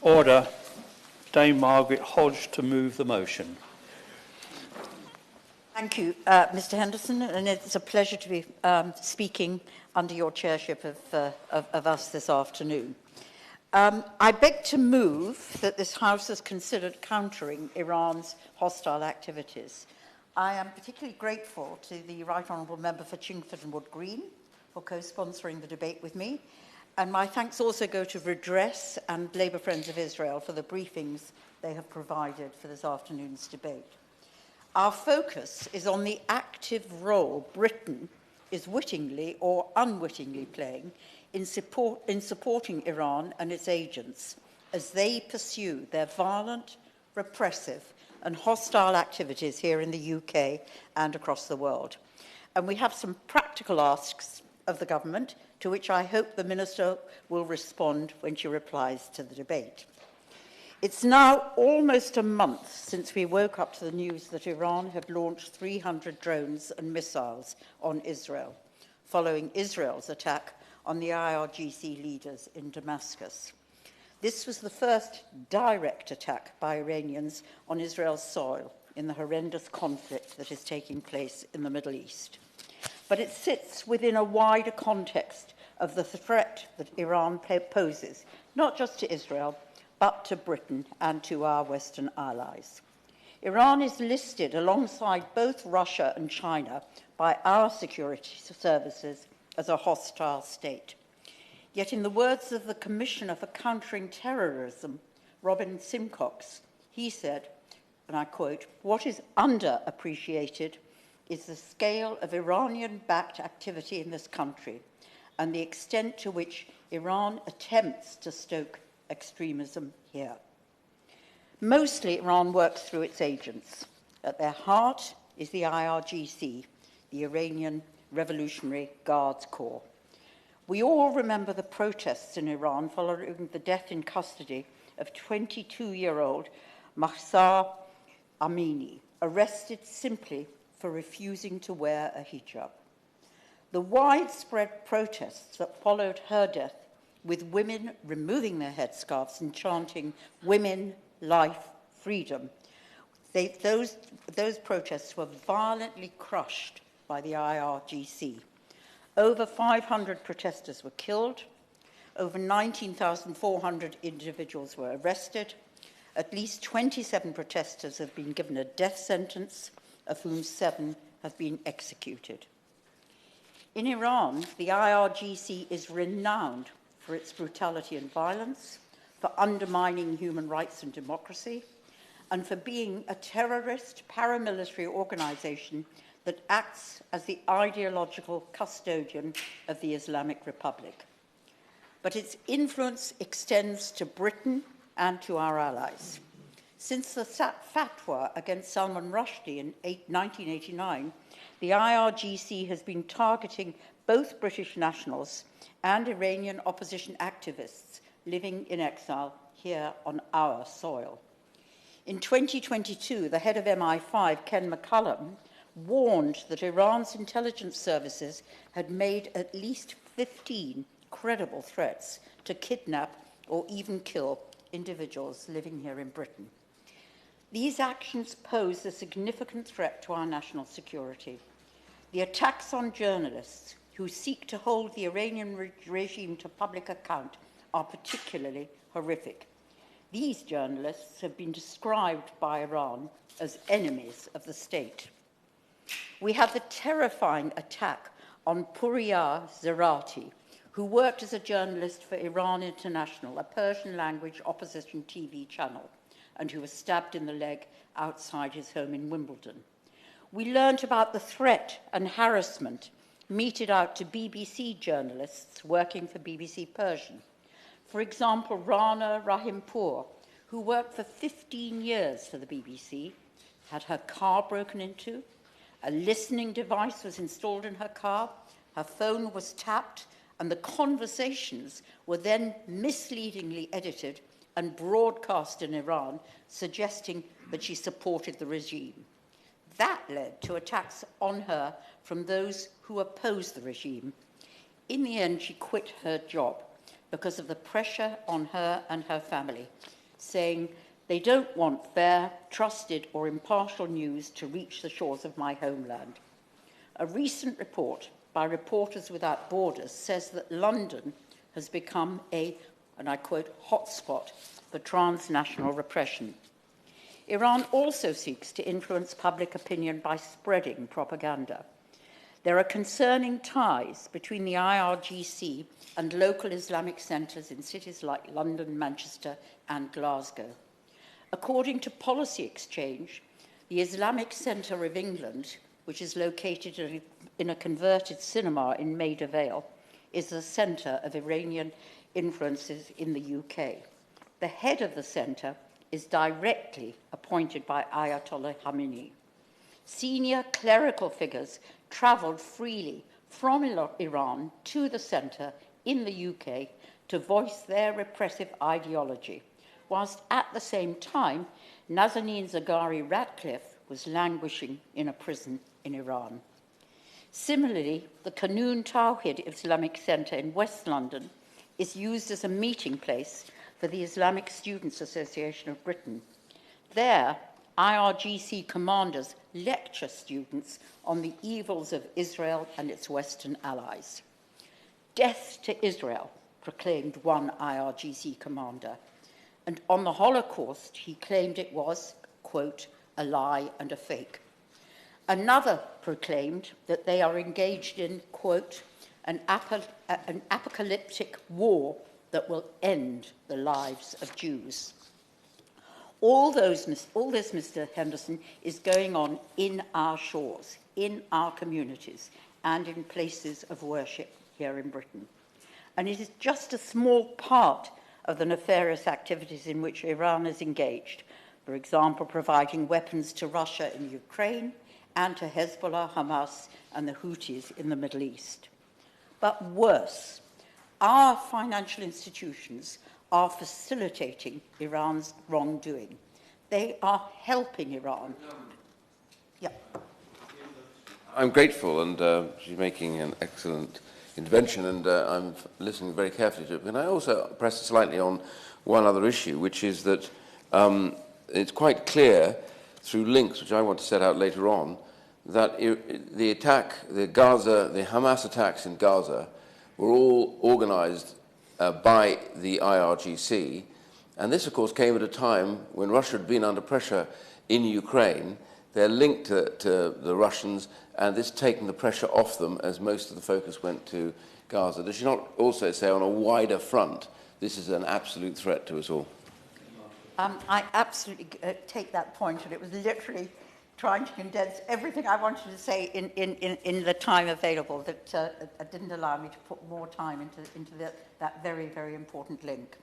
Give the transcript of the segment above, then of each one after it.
Order. Dame Margaret Hodge to move the motion. Thank you, Mr. Henderson, and it's a pleasure to be speaking under your chairship of us this afternoon. I beg to move that this House has considered countering Iran's hostile activities. I am particularly grateful to the Right Honourable Member for Chingford and Wood Green for co-sponsoring the debate with me, and my thanks also go to Redress and Labour Friends of Israel for the briefings they have provided for this afternoon's debate. Our focus is on the active role Britain is wittingly or unwittingly playing in supporting Iran and its agents as they pursue their violent, repressive and hostile activities here in the UK and across the world. And we have some practical asks of the government to which I hope the Minister will respond when she replies to the debate. It's now almost a month since we woke up to the news that Iran had launched 300 drones and missiles on Israel, following Israel's attack on the IRGC leaders in Damascus. This was the first direct attack by Iranians on Israel's soil in the horrendous conflict that is taking place in the Middle East. But it sits within a wider context of the threat that Iran poses, not just to Israel, but to Britain and to our Western allies. Iran is listed alongside both Russia and China by our security services as a hostile state. Yet in the words of the Commissioner for Countering Terrorism, Robin Simcox, he said, and I quote, "What is underappreciated is the scale of Iranian-backed activity in this country and the extent to which Iran attempts to stoke extremism here. Mostly, Iran works through its agents. At their heart is the IRGC, the Iranian Revolutionary Guards Corps. We all remember the protests in Iran following the death in custody of 22-year-old Mahsa Amini, arrested simply for refusing to wear a hijab. The widespread protests that followed her death, with women removing their headscarves and chanting "Women, Life, Freedom," those protests were violently crushed by the IRGC. Over 500 protesters were killed, over 19,400 individuals were arrested, at least 27 protesters have been given a death sentence, of whom 7 have been executed. In Iran, the IRGC is renowned for its brutality and violence, for undermining human rights and democracy, and for being a terrorist paramilitary organization that acts as the ideological custodian of the Islamic Republic. But its influence extends to Britain and to our allies. Since the fatwa against Salman Rushdie in 1989, the IRGC has been targeting both British nationals and Iranian opposition activists living in exile here on our soil. In 2022, the head of MI5, Ken McCallum, warned that Iran's intelligence services had made at least 15 credible threats to kidnap or even kill individuals living here in Britain. These actions pose a significant threat to our national security. The attacks on journalists who seek to hold the Iranian regime to public account are particularly horrific. These journalists have been described by Iran as enemies of the state. We have the terrifying attack on Puriya Zerati, who worked as a journalist for Iran International, a Persian-language opposition TV channel, and who was stabbed in the leg outside his home in Wimbledon. We learned about the threat and harassment meted out to BBC journalists working for BBC Persian. For example, Rana Rahimpour, who worked for 15 years for the BBC, had her car broken into, a listening device was installed in her car, her phone was tapped, and the conversations were then misleadingly edited and broadcast in Iran, suggesting that she supported the regime. That led to attacks on her from those who opposed the regime. In the end, she quit her job, because of the pressure on her and her family, saying they don't want fair, trusted or impartial news to reach the shores of my homeland. A recent report by Reporters Without Borders says that London has become a, and I quote, hotspot for transnational repression. Iran also seeks to influence public opinion by spreading propaganda. There are concerning ties between the IRGC and local Islamic centres in cities like London, Manchester and Glasgow. According to Policy Exchange, the Islamic Centre of England, which is located in a converted cinema in Maida Vale, is the centre of Iranian influences in the UK. The head of the centre is directly appointed by Ayatollah Khamenei. Senior clerical figures travelled freely from Iran to the centre in the UK to voice their repressive ideology, whilst at the same time, Nazanin Zaghari-Ratcliffe was languishing in a prison in Iran. Similarly, the Qanun Tawhid Islamic Centre in West London is used as a meeting place for the Islamic Students Association of Britain. There, IRGC commanders lecture students on the evils of Israel and its Western allies. Death to Israel, proclaimed one IRGC commander, and on the Holocaust, he claimed it was, quote, a lie and a fake. Another proclaimed that they are engaged in, quote, an apocalyptic war that will end the lives of Jews. All this, Mr. Henderson, is going on in our shores, in our communities, and in places of worship here in Britain. And it is just a small part of the nefarious activities in which Iran is engaged, for example, providing weapons to Russia in Ukraine and to Hezbollah, Hamas, and the Houthis in the Middle East. But worse, our financial institutions are facilitating Iran's wrongdoing. They are helping Iran. Yeah. I'm grateful, and she's making an excellent intervention, and I'm listening very carefully to it. And I also press slightly on one other issue, which is that it's quite clear through links, which I want to set out later on, that the attack, the Hamas attacks in Gaza were all organized by the IRGC. And this, of course, came at a time when Russia had been under pressure in Ukraine. They're linked to the Russians, and this taking the pressure off them as most of the focus went to Gaza. Does she not also say on a wider front, this is an absolute threat to us all? I absolutely take that point, and it was literally trying to condense everything I wanted to say in the time available that didn't allow me to put more time into that very, very important link.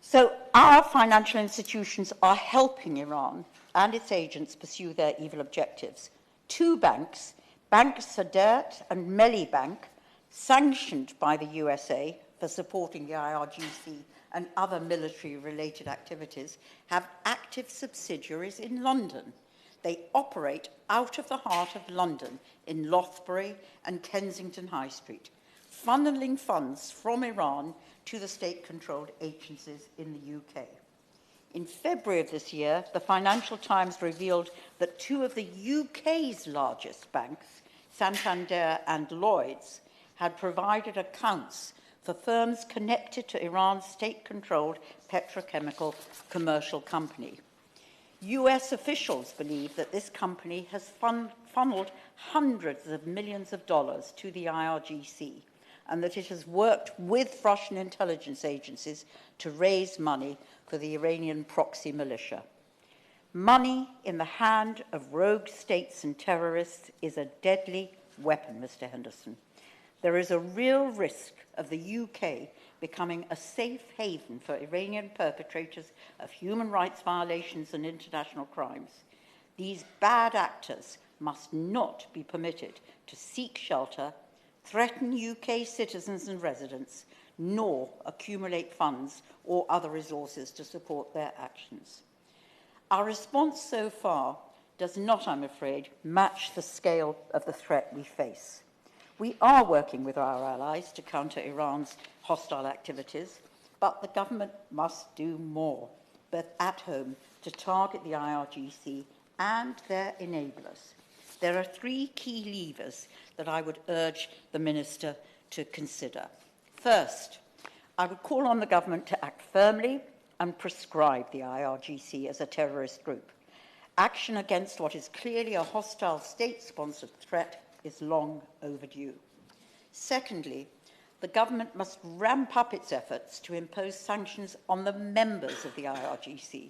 So our financial institutions are helping Iran and its agents pursue their evil objectives. Two banks, Bank Sadat and Melli Bank, sanctioned by the USA for supporting the IRGC and other military-related activities, have active subsidiaries in London. They operate out of the heart of London in Lothbury and Kensington High Street, funneling funds from Iran to the state-controlled agencies in the UK. In February of this year, the Financial Times revealed that two of the UK's largest banks, Santander and Lloyds, had provided accounts for firms connected to Iran's state-controlled petrochemical commercial company. US officials believe that this company has funneled hundreds of millions of dollars to the IRGC, and that it has worked with Russian intelligence agencies to raise money for the Iranian proxy militia. Money in the hand of rogue states and terrorists is a deadly weapon, Mr. Henderson. There is a real risk of the UK becoming a safe haven for Iranian perpetrators of human rights violations and international crimes. These bad actors must not be permitted to seek shelter, threaten UK citizens and residents, nor accumulate funds or other resources to support their actions. Our response so far does not, I'm afraid, match the scale of the threat we face. We are working with our allies to counter Iran's hostile activities, but the government must do more, both at home, to target the IRGC and their enablers. There are three key levers that I would urge the Minister to consider. First, I would call on the government to act firmly and prescribe the IRGC as a terrorist group. Action against what is clearly a hostile state-sponsored threat is long overdue. Secondly, the government must ramp up its efforts to impose sanctions on the members of the IRGC.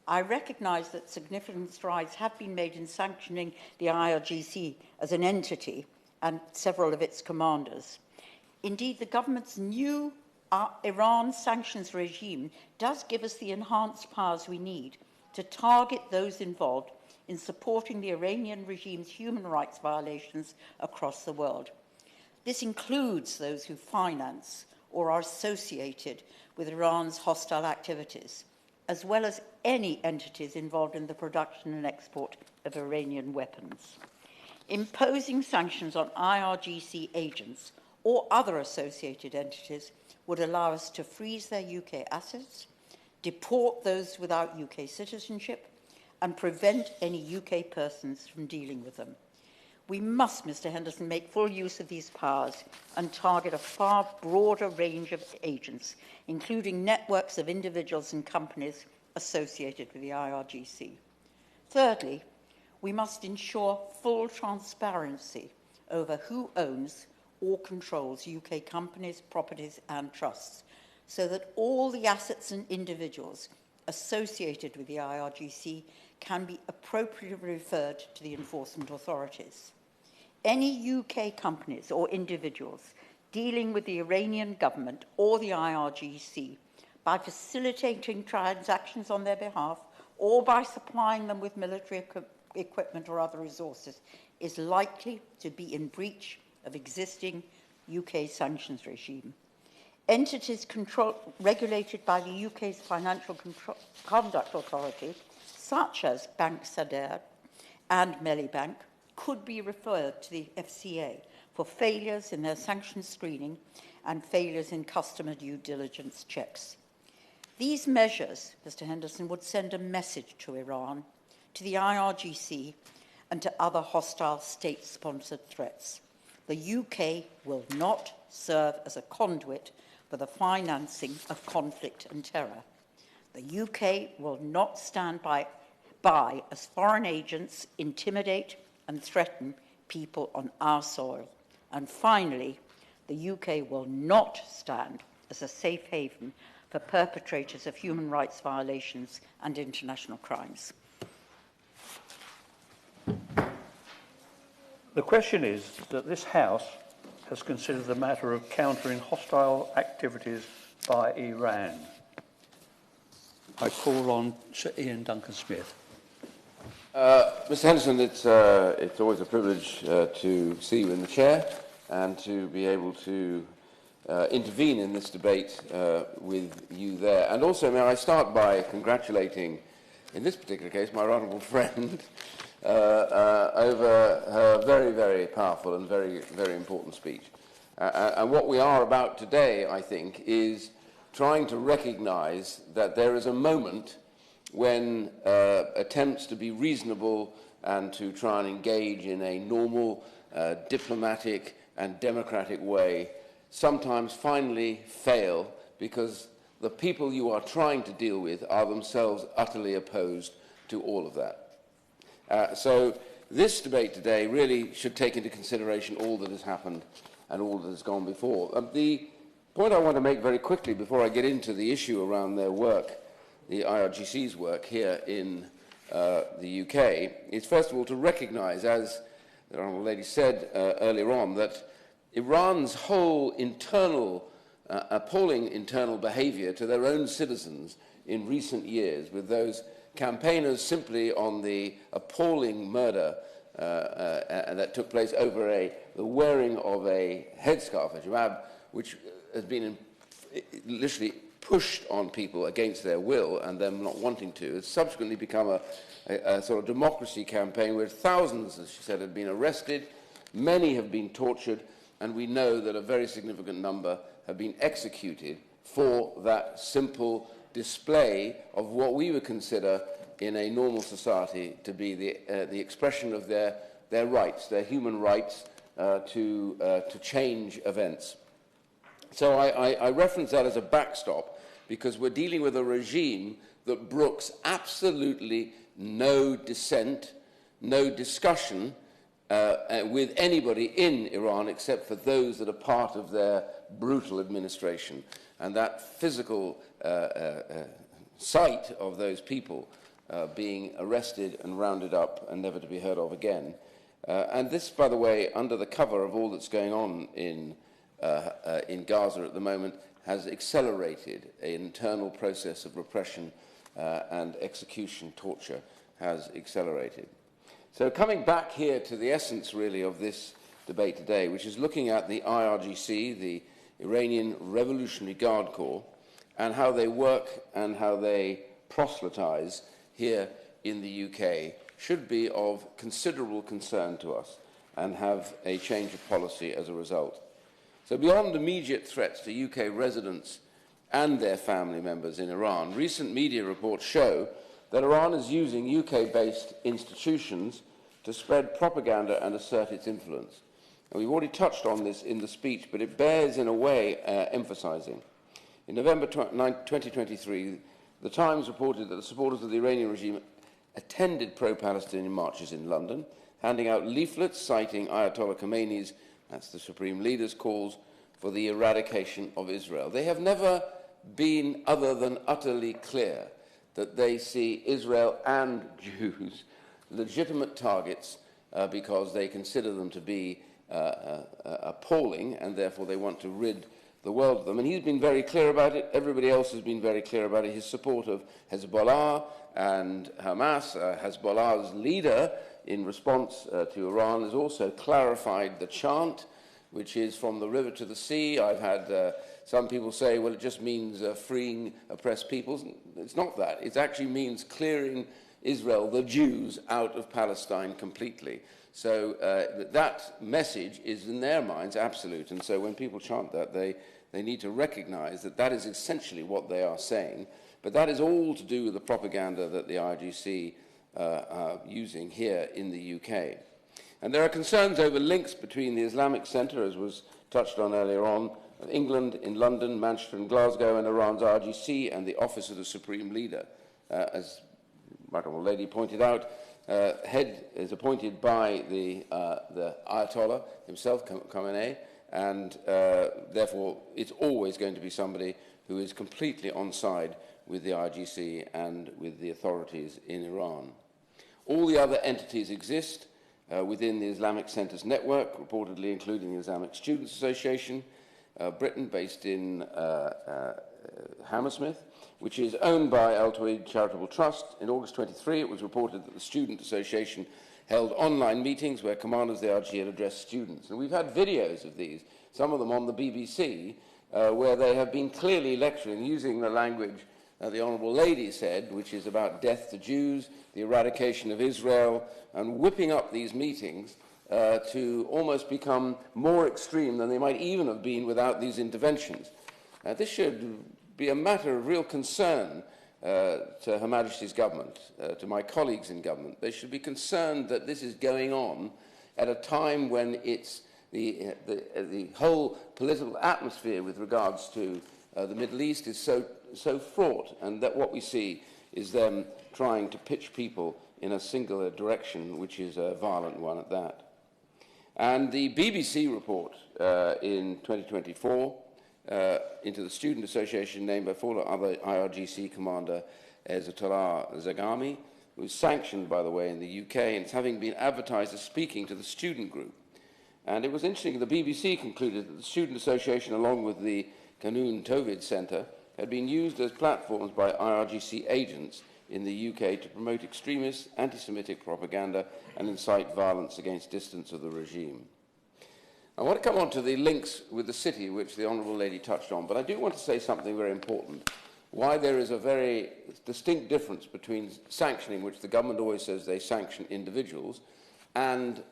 I recognise that significant strides have been made in sanctioning the IRGC as an entity and several of its commanders. Indeed, the government's new Iran sanctions regime does give us the enhanced powers we need to target those involved in supporting the Iranian regime's human rights violations across the world. This includes those who finance or are associated with Iran's hostile activities, as well as any entities involved in the production and export of Iranian weapons. Imposing sanctions on IRGC agents or other associated entities would allow us to freeze their UK assets, deport those without UK citizenship, and prevent any UK persons from dealing with them. We must, Mr. Henderson, make full use of these powers and target a far broader range of agents, including networks of individuals and companies associated with the IRGC. Thirdly, we must ensure full transparency over who owns or controls UK companies, properties and trusts, so that all the assets and individuals associated with the IRGC can be appropriately referred to the enforcement authorities. Any UK companies or individuals dealing with the Iranian government or the IRGC by facilitating transactions on their behalf or by supplying them with military equipment or other resources is likely to be in breach of existing UK sanctions regime. Entities regulated by the UK's Financial Conduct Authority, such as Bank Sadr and Bank, could be referred to the FCA for failures in their sanctions screening and failures in customer due diligence checks. These measures, Mr. Henderson, would send a message to Iran, to the IRGC, and to other hostile state-sponsored threats. The UK will not serve as a conduit for the financing of conflict and terror. The UK will not stand by as foreign agents intimidate and threaten people on our soil. And finally, the UK will not stand as a safe haven for perpetrators of human rights violations and international crimes. The question is that this House has considered the matter of countering hostile activities by Iran. I call on Sir Ian Duncan-Smith. Mr. Henderson, it's always a privilege to see you in the chair and to be able to intervene in this debate with you there. And also, may I start by congratulating, in this particular case, my honourable friend over her very, very powerful and very, very important speech. And what we are about today, I think, is trying to recognise that there is a moment when attempts to be reasonable and to try and engage in a normal, diplomatic and democratic way sometimes finally fail because the people you are trying to deal with are themselves utterly opposed to all of that. So this debate today really should take into consideration all that has happened and all that has gone before. The point I want to make very quickly before I get into the issue around their work, the IRGC's work here in the UK, is first of all to recognise, as the Honourable Lady said earlier on, that Iran's whole internal, appalling internal behaviour to their own citizens in recent years, with those campaigners simply on the appalling murder that took place over the wearing of a headscarf, a hijab, which has been literally pushed on people against their will and them not wanting to. It's subsequently become a sort of democracy campaign where thousands, as she said, had been arrested, Many have been tortured, and we know that a very significant number have been executed for that simple display of what we would consider in a normal society to be the expression of their rights, their human rights to change events. So I reference that as a backstop because we're dealing with a regime that brooks absolutely no dissent, no discussion with anybody in Iran except for those that are part of their brutal administration. And that physical sight of those people being arrested and rounded up and never to be heard of again. And this, by the way, under the cover of all that's going on in Gaza at the moment, has accelerated an internal process of repression and execution, torture has accelerated. So coming back here to the essence, really, of this debate today, which is looking at the IRGC, the Iranian Revolutionary Guard Corps, and how they work and how they proselytize here in the UK, should be of considerable concern to us and have a change of policy as a result. So beyond immediate threats to UK residents and their family members in Iran, recent media reports show that Iran is using UK-based institutions to spread propaganda and assert its influence. And we've already touched on this in the speech, but it bears, in a way, emphasizing. In November 2023, The Times reported that the supporters of the Iranian regime attended pro-Palestinian marches in London, handing out leaflets citing Ayatollah Khomeini's, that's the supreme leader's, calls for the eradication of Israel. They have never been other than utterly clear that they see Israel and Jews legitimate targets because they consider them to be appalling, and therefore they want to rid the world of them. And he's been very clear about it. Everybody else has been very clear about it. His support of Hezbollah and Hamas, Hezbollah's leader, in response to Iran, has also clarified the chant, which is from the river to the sea. I've had some people say, well, it just means freeing oppressed peoples. It's not that. It actually means clearing Israel, the Jews, out of Palestine completely. So that message is, in their minds, absolute. And so when people chant that, they need to recognize that that is essentially what they are saying. But that is all to do with the propaganda that the IRGC are using here in the UK. And there are concerns over links between the Islamic Centre, as was touched on earlier on, of England, in London, Manchester and Glasgow, and Iran's IRGC and the Office of the Supreme Leader. As the Honourable Lady pointed out, head is appointed by the Ayatollah himself, Khamenei, and therefore it's always going to be somebody who is completely on side with the IRGC and with the authorities in Iran. All the other entities exist within the Islamic Centre's network, reportedly including the Islamic Students Association, Britain, based in Hammersmith, which is owned by Al Tawhid Charitable Trust. In August 23, it was reported that the Student Association held online meetings where commanders of the IRGC had addressed students. And we've had videos of these, some of them on the BBC, where they have been clearly lecturing, using the language the Honourable Lady said, which is about death to Jews, the eradication of Israel, and whipping up these meetings to almost become more extreme than they might even have been without these interventions. This should be a matter of real concern to Her Majesty's government, to my colleagues in government. They should be concerned that this is going on at a time when it's the whole political atmosphere with regards to the Middle East is so fraught, and that what we see is them trying to pitch people in a singular direction, which is a violent one at that. And the BBC report in 2024 into the Student Association, named by former other IRGC commander Ezatollah Zagami, who was sanctioned, by the way, in the UK, and it's having been advertised as speaking to the student group. And it was interesting, the BBC concluded that the Student Association, along with the Kanun Tawhid Centre, had been used as platforms by IRGC agents in the UK to promote extremist anti-Semitic propaganda and incite violence against dissidents of the regime. I want to come on to the links with the city, which the Honourable Lady touched on, but I do want to say something very important, why there is a very distinct difference between sanctioning, which the government always says they sanction individuals, and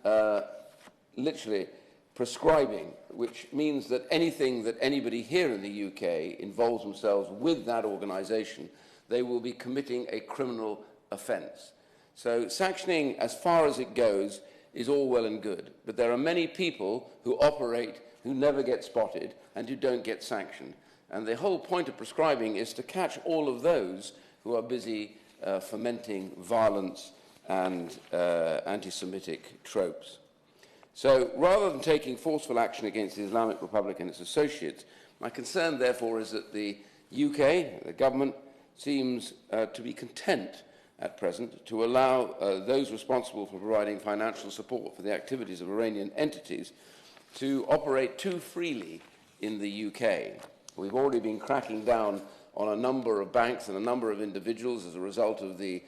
literally prescribing, which means that anything that anybody here in the UK involves themselves with that organisation, they will be committing a criminal offence. So sanctioning, as far as it goes, is all well and good. But there are many people who operate who never get spotted and who don't get sanctioned. And the whole point of prescribing is to catch all of those who are busy fomenting violence and anti-Semitic tropes. So rather than taking forceful action against the Islamic Republic and its associates, my concern, therefore, is that the UK, the government, seems to be content at present to allow those responsible for providing financial support for the activities of Iranian entities to operate too freely in the UK. We've already been cracking down on a number of banks and a number of individuals as a result of the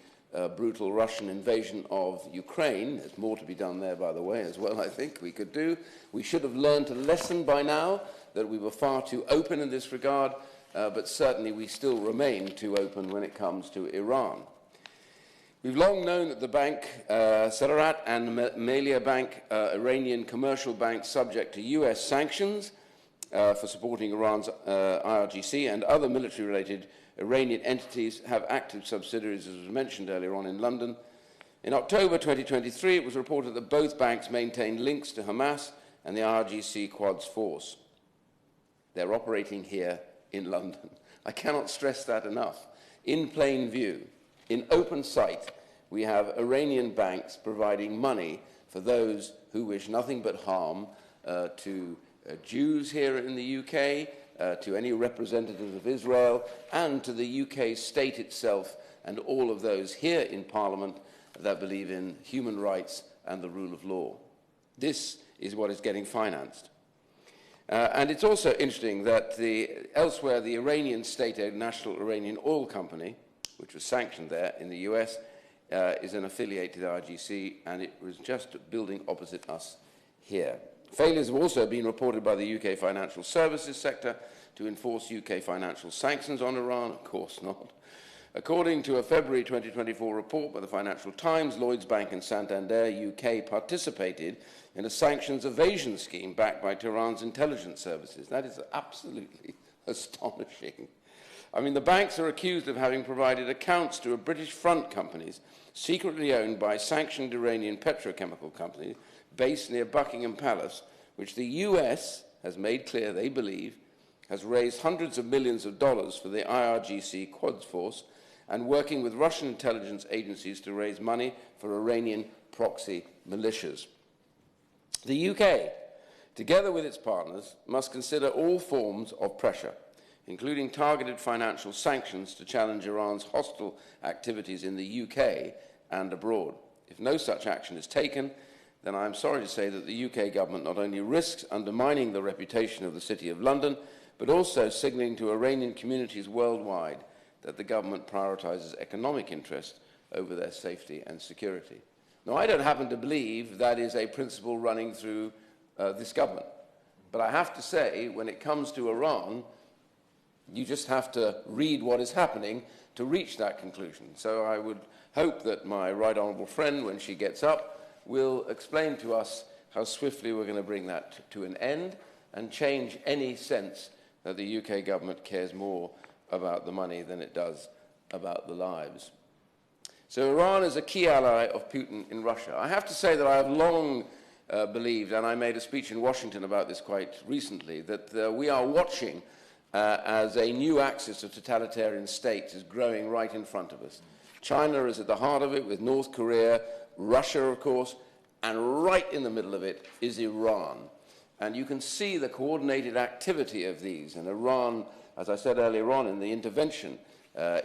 brutal Russian invasion of Ukraine. There's more to be done there, by the way, as well, I think we could do. We should have learned a lesson by now that we were far too open in this regard, but certainly we still remain too open when it comes to Iran. We've long known that the bank, Sararat and Malia Bank, Iranian commercial banks subject to US sanctions for supporting Iran's IRGC and other military-related Iranian entities have active subsidiaries, as was mentioned earlier on, in London. In October 2023, it was reported that both banks maintained links to Hamas and the IRGC Quds force. They're operating here in London. I cannot stress that enough. In plain view, in open sight, we have Iranian banks providing money for those who wish nothing but harm to Jews here in the UK, to any representatives of Israel, and to the UK state itself and all of those here in Parliament that believe in human rights and the rule of law. This is what is getting financed. And it's also interesting that elsewhere the Iranian state-owned National Iranian Oil Company, which was sanctioned there in the US, is an affiliate to the IRGC, and it was just building opposite us here. Failures have also been reported by the UK financial services sector to enforce UK financial sanctions on Iran. Of course not. According to a February 2024 report by the Financial Times, Lloyds Bank and Santander UK participated in a sanctions evasion scheme backed by Tehran's intelligence services. That is absolutely astonishing. I mean, the banks are accused of having provided accounts to a British front companies secretly owned by sanctioned Iranian petrochemical companies based near Buckingham Palace, which the US has made clear they believe has raised hundreds of millions of dollars for the IRGC Quds force and working with Russian intelligence agencies to raise money for Iranian proxy militias. The UK, together with its partners, must consider all forms of pressure, including targeted financial sanctions to challenge Iran's hostile activities in the UK and abroad. If no such action is taken, then I am sorry to say that the UK government not only risks undermining the reputation of the City of London, but also signalling to Iranian communities worldwide that the government prioritises economic interests over their safety and security. Now, I don't happen to believe that is a principle running through this government. But I have to say, when it comes to Iran, you just have to read what is happening to reach that conclusion. So I would hope that my right honourable friend, when she gets up, will explain to us how swiftly we're going to bring that to an end and change any sense that the UK government cares more about the money than it does about the lives. So Iran is a key ally of Putin in Russia. I have to say that I have long believed, and I made a speech in Washington about this quite recently, that we are watching as a new axis of totalitarian states is growing right in front of us. China is at the heart of it, with North Korea, Russia, of course, and right in the middle of it is Iran. And you can see the coordinated activity of these. And Iran, as I said earlier on, in the intervention,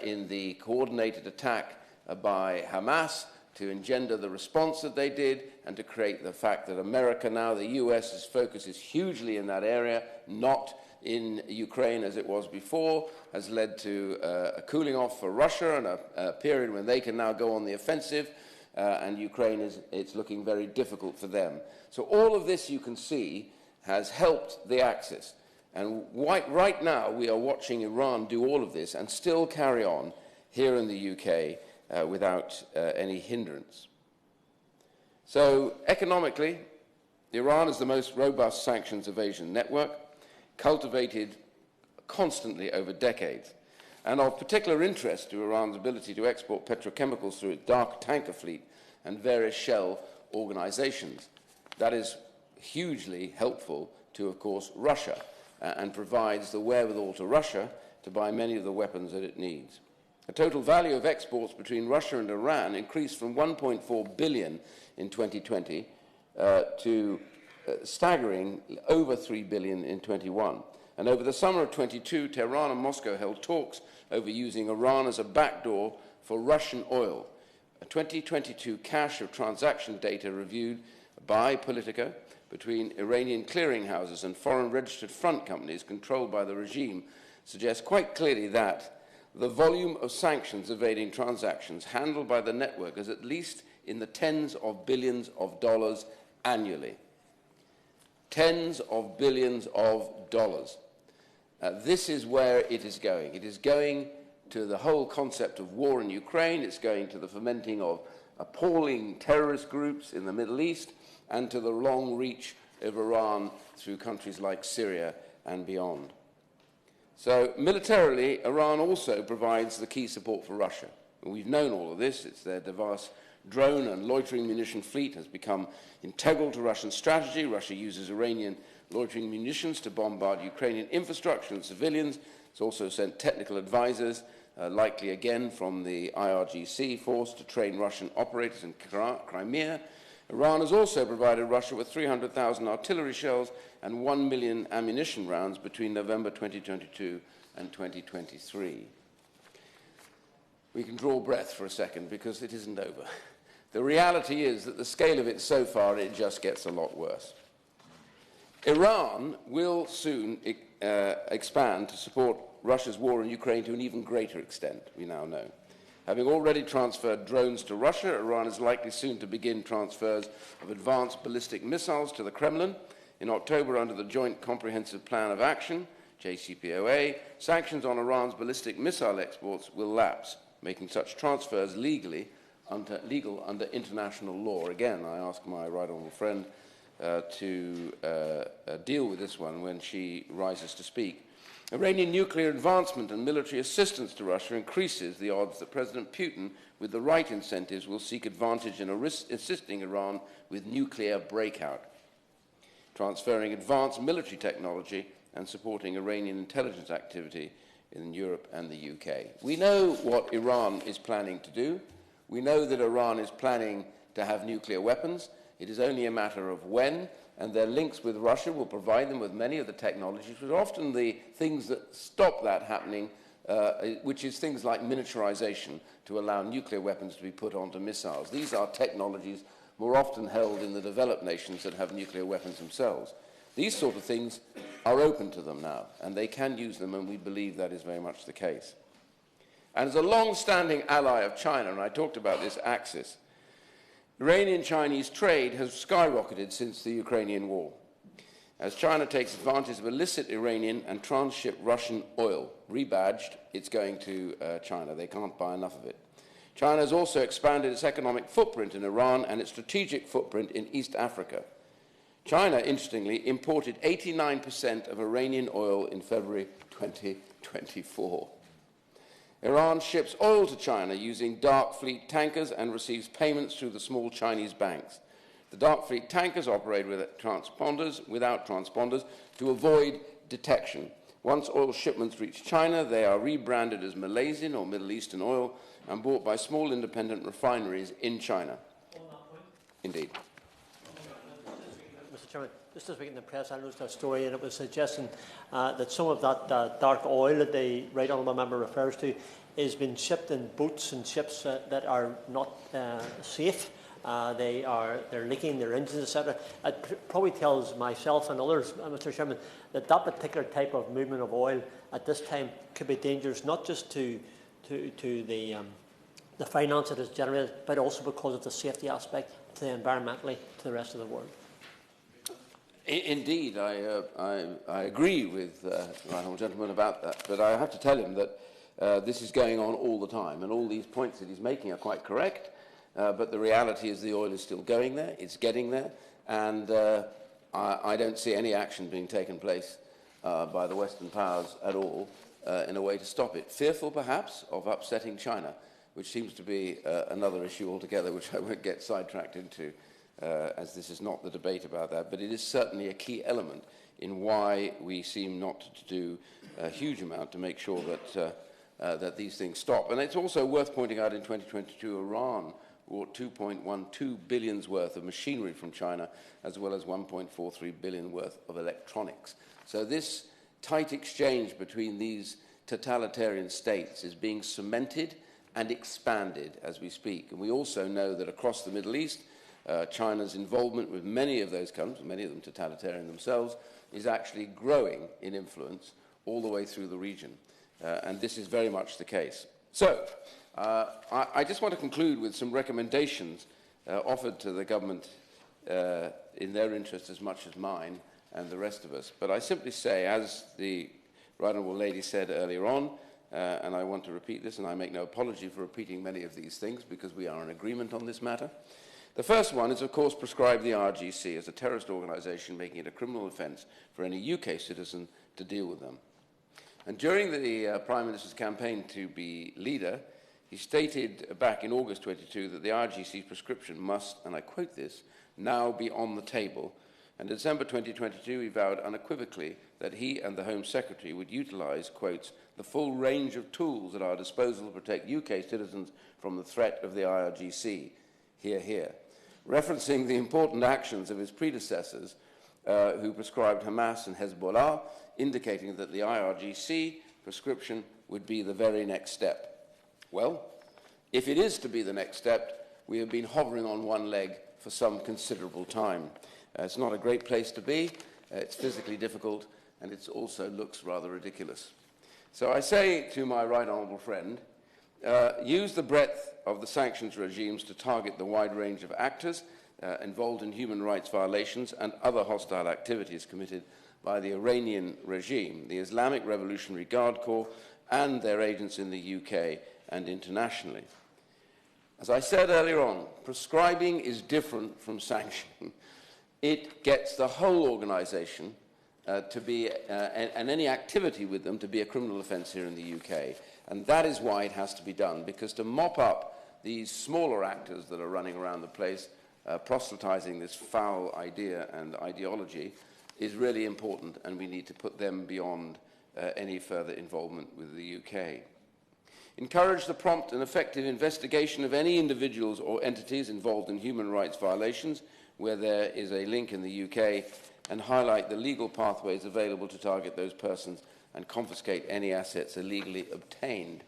in the coordinated attack by Hamas to engender the response that they did and to create the fact that America now, the US's focus is hugely in that area, not in Ukraine as it was before, has led to a cooling off for Russia and a period when they can now go on the offensive, and Ukraine it's looking very difficult for them. So all of this, you can see, has helped the Axis. And right now we are watching Iran do all of this and still carry on here in the UK without any hindrance. So economically, Iran is the most robust sanctions evasion network, cultivated constantly over decades, and of particular interest to Iran's ability to export petrochemicals through its dark tanker fleet and various shell organizations. That is hugely helpful to, of course, Russia, and provides the wherewithal to Russia to buy many of the weapons that it needs. The total value of exports between Russia and Iran increased from 1.4 billion in 2020 to staggering over 3 billion in 21. And over the summer of 22, Tehran and Moscow held talks over using Iran as a backdoor for Russian oil. A 2022 cache of transaction data reviewed by Politico between Iranian clearinghouses and foreign registered front companies controlled by the regime suggests quite clearly that the volume of sanctions evading transactions handled by the network is at least in the tens of billions of dollars annually. Tens of billions of dollars. This is where it is going. It is going to the whole concept of war in Ukraine. It's going to the fomenting of appalling terrorist groups in the Middle East and to the long reach of Iran through countries like Syria and beyond. So militarily, Iran also provides the key support for Russia. And we've known all of this. It's their diverse drone and loitering munition fleet has become integral to Russian strategy. Russia uses Iranian loitering munitions to bombard Ukrainian infrastructure and civilians. It's also sent technical advisors, likely again from the IRGC force, to train Russian operators in Crimea. Iran has also provided Russia with 300,000 artillery shells and 1 million ammunition rounds between November 2022 and 2023. We can draw breath for a second because it isn't over. The reality is that the scale of it so far, it just gets a lot worse. Iran will soon expand to support Russia's war in Ukraine to an even greater extent, we now know. Having already transferred drones to Russia, Iran is likely soon to begin transfers of advanced ballistic missiles to the Kremlin. In October, under the Joint Comprehensive Plan of Action, JCPOA, sanctions on Iran's ballistic missile exports will lapse, making such transfers legal under international law. Again, I ask my right honourable friend to deal with this one when she rises to speak. Iranian nuclear advancement and military assistance to Russia increases the odds that President Putin, with the right incentives, will seek advantage in assisting Iran with nuclear breakout, transferring advanced military technology and supporting Iranian intelligence activity in Europe and the UK. We know what Iran is planning to do. We know that Iran is planning to have nuclear weapons. It is only a matter of when, and their links with Russia will provide them with many of the technologies, but often the things that stop that happening, which is things like miniaturization to allow nuclear weapons to be put onto missiles. These are technologies more often held in the developed nations that have nuclear weapons themselves. These sort of things are open to them now, and they can use them, and we believe that is very much the case. And as a long-standing ally of China, and I talked about this axis, Iranian-Chinese trade has skyrocketed since the Ukrainian war, as China takes advantage of illicit Iranian and transshipped Russian oil. Rebadged, it's going to China. They can't buy enough of it. China has also expanded its economic footprint in Iran and its strategic footprint in East Africa. China, interestingly, imported 89% of Iranian oil in February 2024. Iran ships oil to China using dark fleet tankers and receives payments through the small Chinese banks. The dark fleet tankers operate without transponders to avoid detection. Once oil shipments reach China, they are rebranded as Malaysian or Middle Eastern oil and bought by small independent refineries in China. Indeed. Mr. Chairman, just this week in the press, I noticed a story and it was suggesting that some of that dark oil that the right honourable member refers to is being shipped in boats and ships that are not safe. They're leaking their engines, etc. It probably tells myself and others, Mr. Chairman, that particular type of movement of oil at this time could be dangerous, not just to the finance that is generated, but also because of the safety aspect to the environmentally to the rest of the world. Indeed, I agree with the right honourable gentleman about that, but I have to tell him that this is going on all the time, and all these points that he's making are quite correct, but the reality is the oil is still going there, it's getting there, and I don't see any action being taken place by the Western powers at all in a way to stop it. Fearful, perhaps, of upsetting China, which seems to be another issue altogether, which I won't get sidetracked into, as this is not the debate about that, but it is certainly a key element in why we seem not to do a huge amount to make sure that these things stop. And it's also worth pointing out in 2022, Iran bought 2.12 billion worth of machinery from China, as well as 1.43 billion worth of electronics. So this tight exchange between these totalitarian states is being cemented and expanded as we speak. And we also know that across the Middle East, China's involvement with many of those countries, many of them totalitarian themselves, is actually growing in influence all the way through the region. And this is very much the case. So, I just want to conclude with some recommendations offered to the government in their interest as much as mine and the rest of us. But I simply say, as the Right Honourable Lady said earlier on, and I want to repeat this, and I make no apology for repeating many of these things because we are in agreement on this matter. The first one is, of course, prescribe the IRGC as a terrorist organisation, making it a criminal offence for any UK citizen to deal with them. And during the Prime Minister's campaign to be leader, he stated back in August 22 that the IRGC's prescription must, and I quote this, now be on the table. And in December 2022, he vowed unequivocally that he and the Home Secretary would utilise, quotes, the full range of tools at our disposal to protect UK citizens from the threat of the IRGC. Hear, hear. Referencing the important actions of his predecessors who prescribed Hamas and Hezbollah, indicating that the IRGC prescription would be the very next step. Well, if it is to be the next step, we have been hovering on one leg for some considerable time. It's not a great place to be, it's physically difficult, and it also looks rather ridiculous. So I say to my right honourable friend, use the breadth of the sanctions regimes to target the wide range of actors involved in human rights violations and other hostile activities committed by the Iranian regime, the Islamic Revolutionary Guard Corps, and their agents in the UK and internationally. As I said earlier on, prescribing is different from sanctioning. It gets the whole organisation to be, and any activity with them, to be a criminal offence here in the UK. And that is why it has to be done, because to mop up these smaller actors that are running around the place, proselytising this foul idea and ideology, is really important, and we need to put them beyond any further involvement with the UK. Encourage the prompt and effective investigation of any individuals or entities involved in human rights violations where there is a link in the UK, and highlight the legal pathways available to target those persons and confiscate any assets illegally obtained.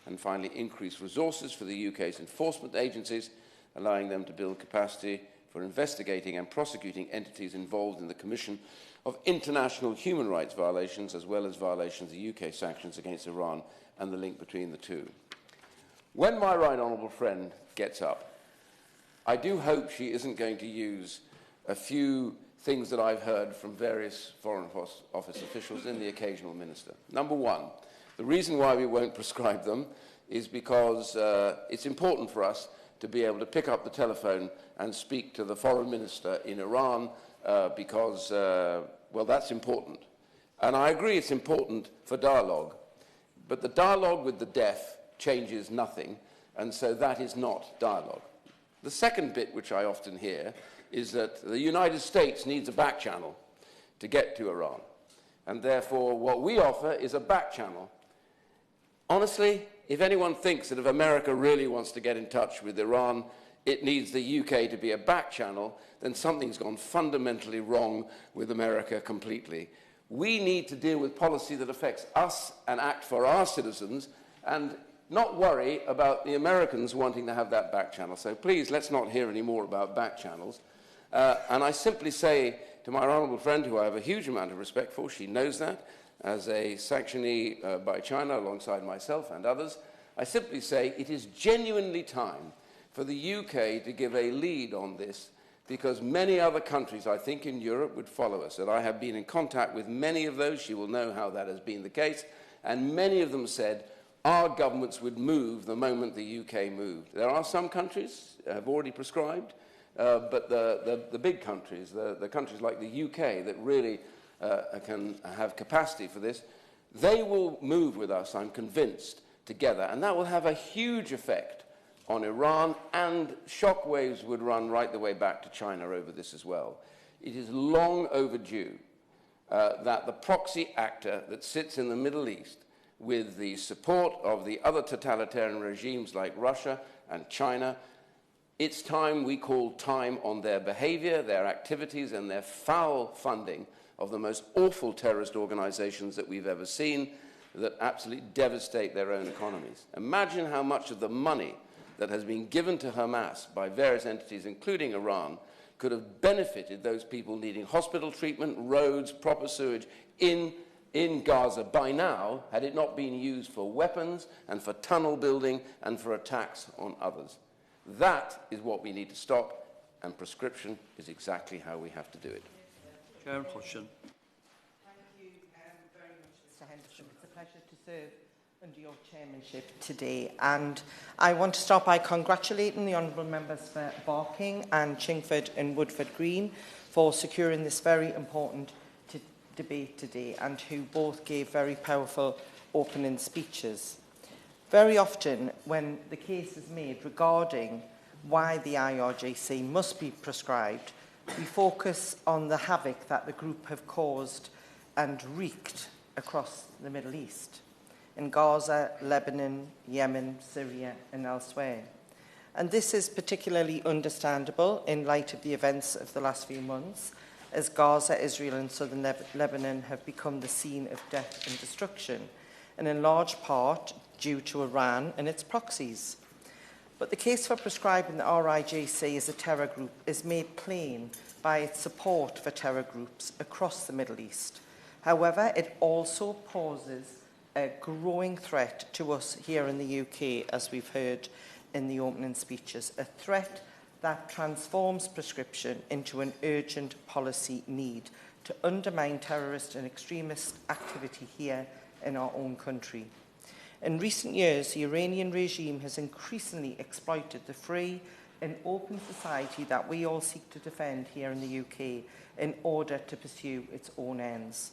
And finally, increase resources for the UK's enforcement agencies, allowing them to build capacity for investigating and prosecuting entities involved in the commission of international human rights violations, as well as violations of UK sanctions against Iran and the link between the two. When my right honourable friend gets up, I do hope she isn't going to use a few things that I've heard from various Foreign Office officials and the occasional minister. Number one, the reason why we won't prescribe them is because it's important for us to be able to pick up the telephone and speak to the foreign minister in Iran because, well, that's important. And I agree it's important for dialogue, but the dialogue with the deaf changes nothing, and so that is not dialogue. The second bit, which I often hear, is that the United States needs a back channel to get to Iran, and therefore what we offer is a back channel. Honestly, if anyone thinks that if America really wants to get in touch with Iran, it needs the UK to be a back channel, then something's gone fundamentally wrong with America completely. We need to deal with policy that affects us and act for our citizens, and not worry about the Americans wanting to have that back channel. So please, let's not hear any more about back channels. And I simply say to my honourable friend, who I have a huge amount of respect for, she knows that, as a sanctionee by China alongside myself and others, I simply say it is genuinely time for the UK to give a lead on this, because many other countries, I think, in Europe would follow us. And I have been in contact with many of those. She will know how that has been the case. And many of them said our governments would move the moment the UK moved. There are some countries that have already prescribed. but the big countries, the countries like the UK that really can have capacity for this, they will move with us, I'm convinced, together. And that will have a huge effect on Iran, and shockwaves would run right the way back to China over this as well. It is long overdue that the proxy actor that sits in the Middle East with the support of the other totalitarian regimes like Russia and China, it's time we call time on their behavior, their activities, and their foul funding of the most awful terrorist organizations that we've ever seen that absolutely devastate their own economies. Imagine how much of the money that has been given to Hamas by various entities, including Iran, could have benefited those people needing hospital treatment, roads, proper sewage in Gaza by now, had it not been used for weapons and for tunnel building and for attacks on others. That is what we need to stop, and prescription is exactly how we have to do it. Chairman Hodgson. Thank you very much, Mr Henderson. It's a pleasure to serve under your chairmanship today. And I want to start by congratulating the honourable members for Barking and Chingford and Woodford Green for securing this very important debate today, and who both gave very powerful opening speeches. Very often, when the case is made regarding why the IRGC must be proscribed, we focus on the havoc that the group have caused and wreaked across the Middle East, in Gaza, Lebanon, Yemen, Syria and elsewhere. And this is particularly understandable in light of the events of the last few months, as Gaza, Israel and southern Lebanon have become the scene of death and destruction, and in large part due to Iran and its proxies. But the case for prescribing the RIJC as a terror group is made plain by its support for terror groups across the Middle East. However, it also poses a growing threat to us here in the UK, as we've heard in the opening speeches, a threat that transforms prescription into an urgent policy need to undermine terrorist and extremist activity here in our own country. In recent years, the Iranian regime has increasingly exploited the free and open society that we all seek to defend here in the UK in order to pursue its own ends.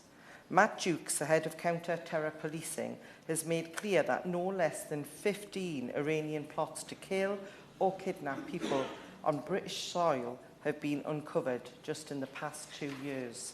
Matt Jukes, the head of counter-terror policing, has made clear that no less than 15 Iranian plots to kill or kidnap people on British soil have been uncovered just in the past 2 years.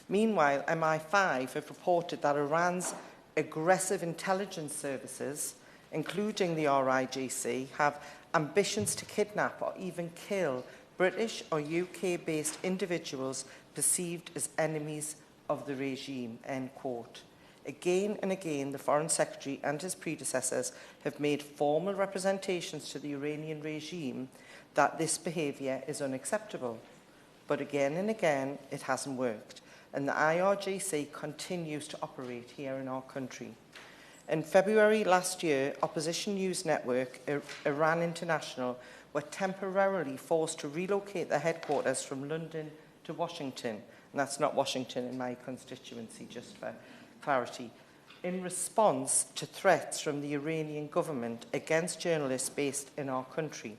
Meanwhile, MI5 have reported that Iran's aggressive intelligence services, including the RIJC, have ambitions to kidnap or even kill British or UK-based individuals perceived as enemies of the regime, end quote. Again and again, the Foreign Secretary and his predecessors have made formal representations to the Iranian regime that this behaviour is unacceptable. But again and again, it hasn't worked, and the IRGC continues to operate here in our country. In February last year, opposition news network Iran International were temporarily forced to relocate their headquarters from London to Washington, and that's not Washington in my constituency, just for clarity, in response to threats from the Iranian government against journalists based in our country.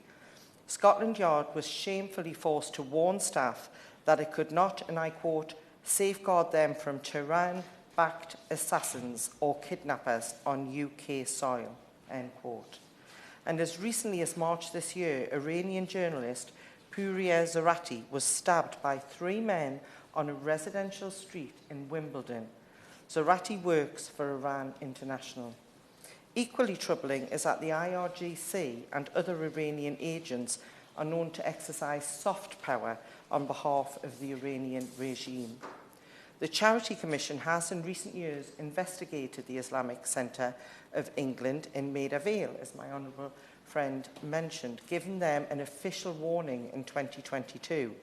Scotland Yard was shamefully forced to warn staff that it could not, and I quote, safeguard them from Tehran-backed assassins or kidnappers on UK soil, end quote. And as recently as March this year, Iranian journalist Puriya Zarati was stabbed by 3 men on a residential street in Wimbledon. Zarati works for Iran International. Equally troubling is that the IRGC and other Iranian agents are known to exercise soft power on behalf of the Iranian regime. The Charity Commission has in recent years investigated the Islamic Centre of England in Maida Vale, as my honourable friend mentioned, giving them an official warning in 2022.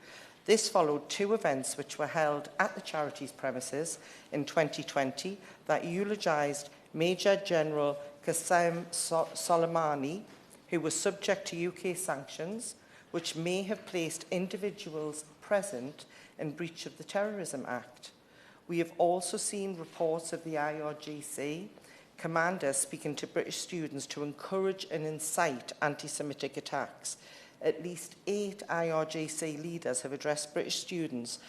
This followed 2 events which were held at the charity's premises in 2020 that eulogised Major General Qasem Soleimani, who was subject to UK sanctions, which may have placed individuals present in breach of the Terrorism Act. We have also seen reports of the IRGC commanders speaking to British students to encourage and incite anti-Semitic attacks, at least 8 IRGC leaders have addressed British students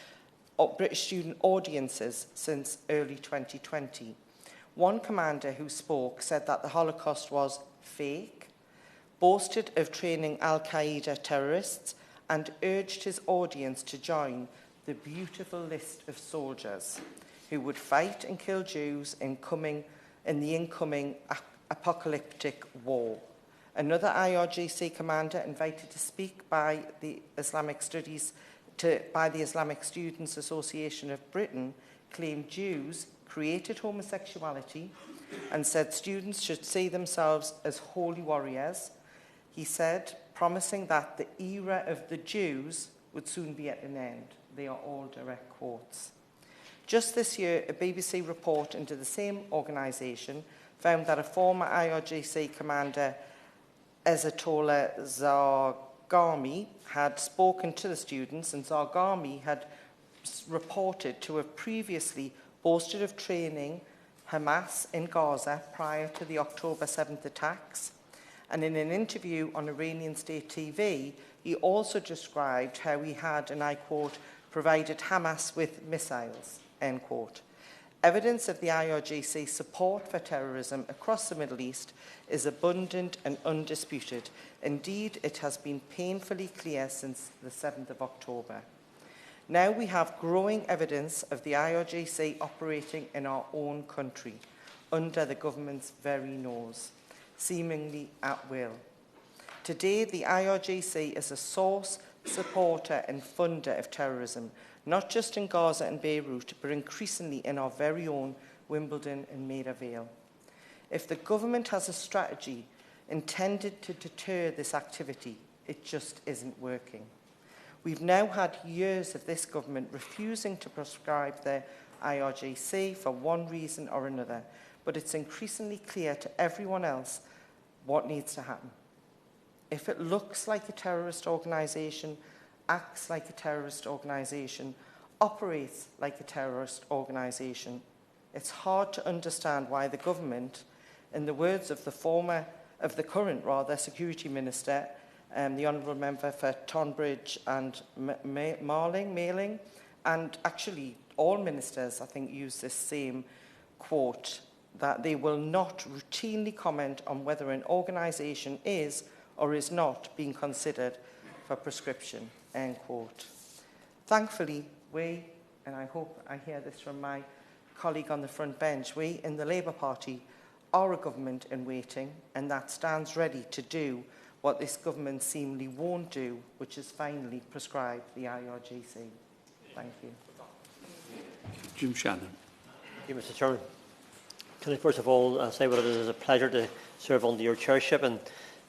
or British student audiences since early 2020. One commander who spoke said that the Holocaust was fake, boasted of training Al-Qaeda terrorists, and urged his audience to join the beautiful list of soldiers who would fight and kill Jews in the incoming apocalyptic war. Another IRGC commander invited to speak by the Islamic Students Association of Britain claimed Jews created homosexuality and said students should see themselves as holy warriors. He said, promising that the era of the Jews would soon be at an end. They are all direct quotes. Just this year, a BBC report into the same organisation found that a former IRGC commander, Ezatollah Zarghami, had spoken to the students, and Zarghami had reported to have previously boasted of training Hamas in Gaza prior to the October 7th attacks. And in an interview on Iranian state TV, he also described how he had, and I quote, provided Hamas with missiles, end quote. Evidence of the IRGC's support for terrorism across the Middle East is abundant and undisputed. Indeed, it has been painfully clear since the 7th of October. Now we have growing evidence of the IRGC operating in our own country, under the government's very nose, seemingly at will. Today, the IRGC is a source, supporter and funder of terrorism, not just in Gaza and Beirut, but increasingly in our very own Wimbledon and Maida Vale. If the government has a strategy intended to deter this activity, it just isn't working. We've now had years of this government refusing to prescribe their IRGC for one reason or another, but it's increasingly clear to everyone else what needs to happen. If it looks like a terrorist organisation, acts like a terrorist organisation, operates like a terrorist organisation, it's hard to understand why the government, in the words of the current Security Minister, the Honourable Member for Tonbridge and Marling, and actually all ministers, I think, use this same quote, that they will not routinely comment on whether an organisation is or is not being considered for prescription, end quote. Thankfully, we, and I hope I hear this from my colleague on the front bench, we in the Labour Party are a government in waiting, and that stands ready to do what this government seemingly won't do, which is finally prescribe the IRGC. Thank you. Jim Shannon. Thank you, Mr. Chairman. Can I first of all say what it is a pleasure to serve under your chairship, and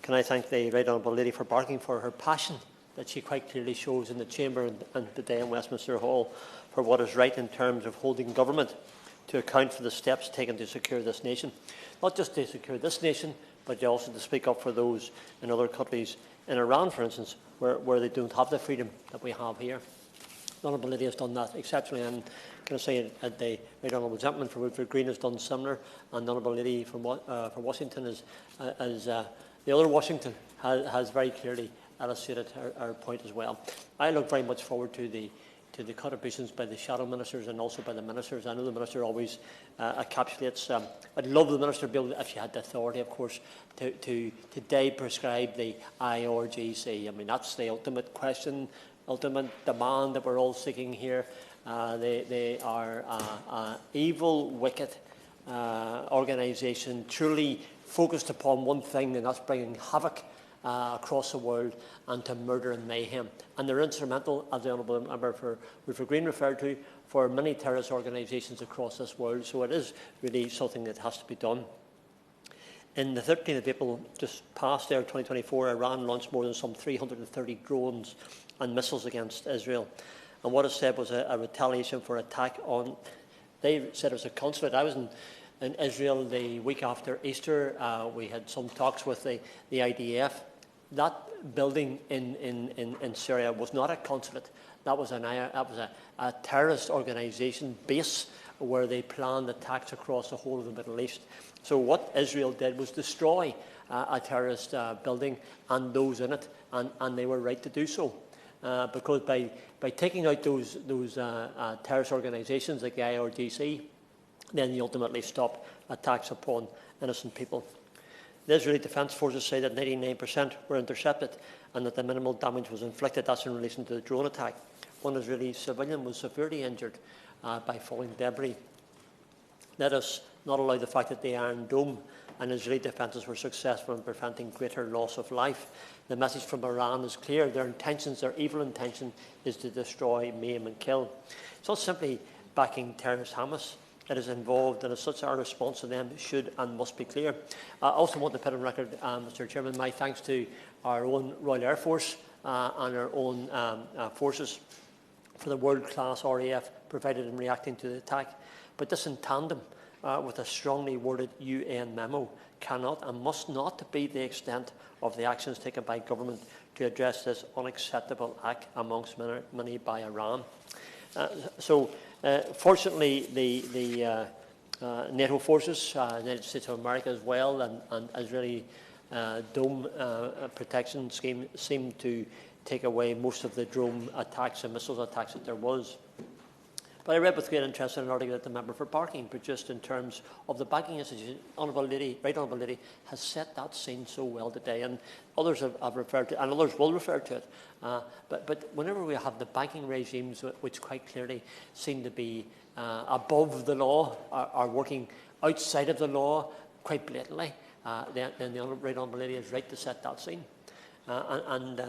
can I thank the Right Honourable Lady for Barking for her passion that she quite clearly shows in the Chamber and today in Westminster Hall for what is right in terms of holding government to account for the steps taken to secure this nation. Not just to secure this nation, but also to speak up for those in other countries, in Iran, for instance, where they don't have the freedom that we have here. The Honourable Lady has done that exceptionally, and can I say the Right Honourable Gentleman for Woodford Green has done similar, and the Honourable Lady from Washington, the other Washington, has very clearly illustrated our point as well. I look very much forward to the contributions by the shadow ministers and also by the ministers. I know the minister always encapsulates. I'd love the minister to be able to, if she had the authority, of course, to today prescribe the IRGC. I mean, that's the ultimate question, ultimate demand that we're all seeking here. They are an evil, wicked organisation, truly focused upon one thing, and that's bringing havoc across the world and to murder and mayhem. And they're instrumental, as the Honourable Member for Woodford Green referred to, for many terrorist organisations across this world. So it is really something that has to be done. In the 13th of April, just past there, 2024, Iran launched more than some 330 drones and missiles against Israel. And what it said was a retaliation for attack on, they said it was a consulate. I was in Israel the week after Easter. We had some talks with the IDF. That building in Syria was not a consulate. That was a terrorist organisation base where they planned attacks across the whole of the Middle East. So what Israel did was destroy a terrorist building and those in it, and they were right to do so. Because by taking out those terrorist organisations like the IRGC, then you ultimately stop attacks upon innocent people. The Israeli Defence Forces say that 99% were intercepted and that the minimal damage was inflicted. That's in relation to the drone attack. One Israeli civilian was severely injured by falling debris. Let us not allow the fact that the Iron Dome and Israeli defences were successful in preventing greater loss of life. The message from Iran is clear. Their intentions, their evil intention, is to destroy, maim and kill. It's not simply backing terrorist Hamas. It is involved, and as such our response to them should and must be clear. I also want to put on record, Mr Chairman, my thanks to our own Royal Air Force and our own forces for the world-class RAF provided in reacting to the attack. But this in tandem with a strongly worded UN memo cannot and must not be the extent of the actions taken by government to address this unacceptable act amongst many by Iran. Fortunately, the NATO forces, the United States of America as well, and Israeli dome protection scheme seem to take away most of the drone attacks and missiles attacks that there was. But I read with great interest an article that the member for Barking produced in terms of the banking institution. Right Honourable Lady has set that scene so well today, and others have referred to it, and others will refer to it. But whenever we have the banking regimes which quite clearly seem to be above the law, are working outside of the law quite blatantly, then the Right Honourable Lady is right to set that scene. And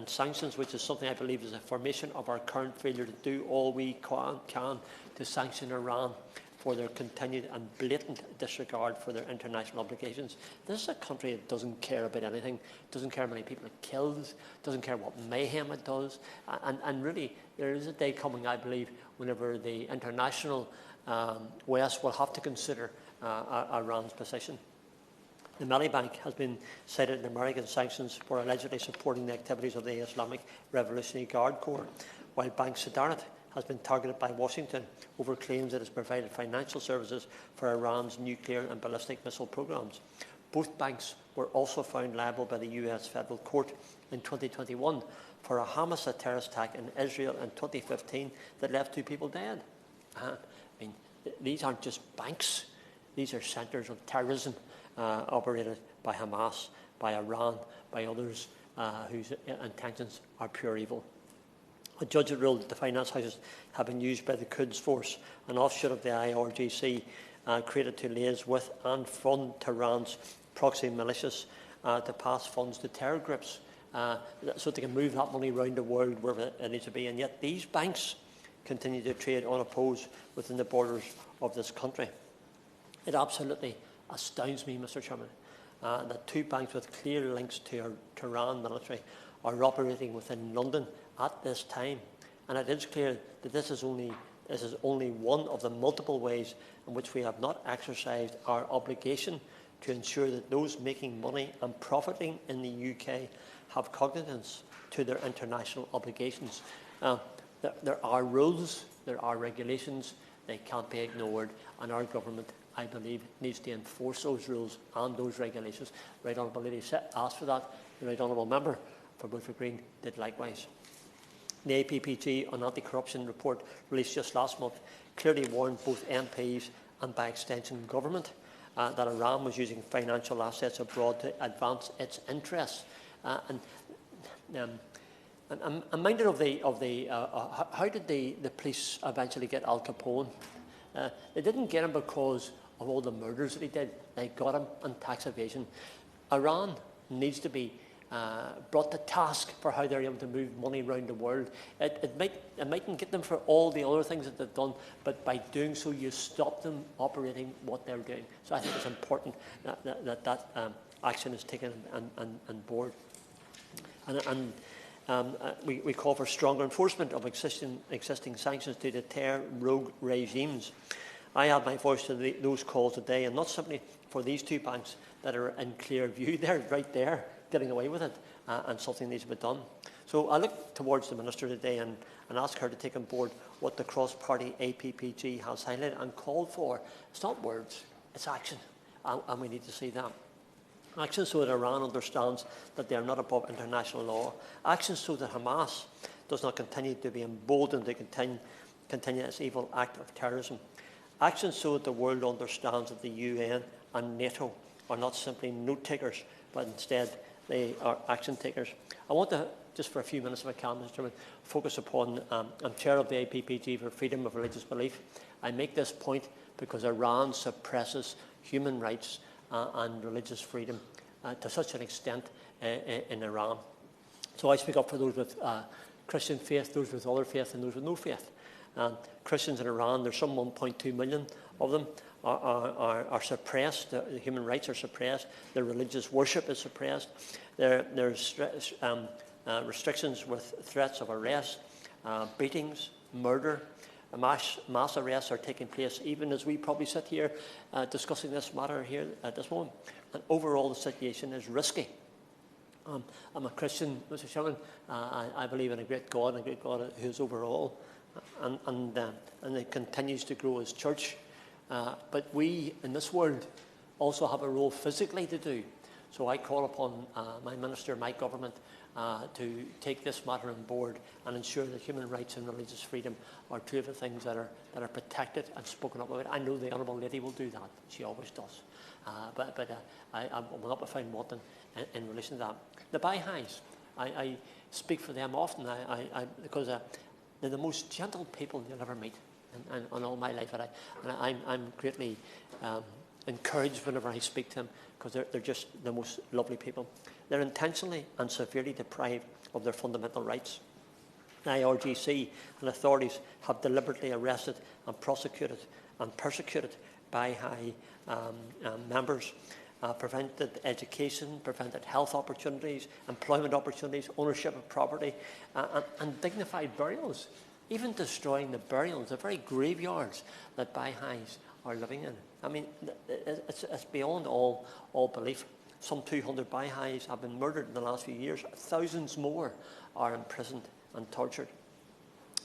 sanctions, which is something I believe is a formation of our current failure to do all we can to sanction Iran for their continued and blatant disregard for their international obligations. This is a country that doesn't care about anything, doesn't care how many people it kills, doesn't care what mayhem it does. And really, there is a day coming, I believe, whenever the international West will have to consider Iran's position. The Mali Bank has been cited in American sanctions for allegedly supporting the activities of the Islamic Revolutionary Guard Corps, while Bank Sadarat has been targeted by Washington over claims that it has provided financial services for Iran's nuclear and ballistic missile programs. Both banks were also found liable by the US federal court in 2021 for a Hamas terrorist attack in Israel in 2015 that left 2 people dead. These aren't just banks. These are centres of terrorism operated by Hamas, by Iran, by others whose intentions are pure evil. A judge had ruled that the finance houses have been used by the Quds Force, an offshoot of the IRGC, created to liaise with and fund Tehran's proxy militias to pass funds to terror groups, so they can move that money around the world wherever it needs to be. And yet these banks continue to trade unopposed within the borders of this country. It absolutely astounds me, Mr Chairman, that 2 banks with clear links to our Tehran military are operating within London at this time. And it is clear that this is only one of the multiple ways in which we have not exercised our obligation to ensure that those making money and profiting in the UK have cognizance to their international obligations. There are rules, there are regulations, they can't be ignored, and our government, I believe, needs to enforce those rules and those regulations. Right Honourable Lady asked for that. The Right Honourable Member for Woodford Green did likewise. The APPG on anti-corruption report released just last month clearly warned both MPs and by extension government that Iran was using financial assets abroad to advance its interests. I'm minded of how did the police eventually get Al Capone? They didn't get him because of all the murders that he did. They got him on tax evasion. Iran needs to be brought to task for how they're able to move money around the world. It mightn't get them for all the other things that they've done, but by doing so, you stop them operating what they're doing. So I think it's important that action is taken and board. We call for stronger enforcement of existing sanctions to deter rogue regimes. I add my voice to those calls today, and not simply for these 2 banks that are in clear view. They're right there, getting away with it, and something needs to be done. So I look towards the Minister today and ask her to take on board what the cross-party APPG has highlighted and called for. It's not words, it's action, and we need to see that. Actions so that Iran understands that they are not above international law. Actions so that Hamas does not continue to be emboldened to continue its evil act of terrorism. Actions so that the world understands that the UN and NATO are not simply note takers, but instead they are action takers. I want to, just for a few minutes if I can, Mr. Chairman, focus upon, I'm chair of the APPG for freedom of religious belief. I make this point because Iran suppresses human rights and religious freedom to such an extent in Iran. So I speak up for those with Christian faith, those with other faith, and those with no faith. Christians in Iran, there's some 1.2 million of them, are suppressed. The human rights are suppressed. Their religious worship is suppressed. There's restrictions with threats of arrest, beatings, murder. Mass arrests are taking place even as we probably sit here discussing this matter here at this moment. And overall, the situation is risky. I'm a Christian, Mr. Chairman. I believe in a great God who is overall, and it continues to grow as church. But we in this world also have a role physically to do. So I call upon my minister, my government, to take this matter on board and ensure that human rights and religious freedom are two of the things that are protected and spoken up about. I know the Honourable Lady will do that. She always does. But I will not be found wanting in relation to that. The Baha'is, I speak for them often because they're the most gentle people you'll ever meet in all my life. And I'm greatly encouraged whenever I speak to them because they're just the most lovely people. They're intentionally and severely deprived of their fundamental rights. The IRGC and authorities have deliberately arrested and prosecuted and persecuted Baha'i members, prevented education, prevented health opportunities, employment opportunities, ownership of property, and dignified burials, even destroying the burials, the very graveyards that Baha'is are living in. I mean, it's beyond all belief. Some 200 Baha'is have been murdered in the last few years. Thousands more are imprisoned and tortured.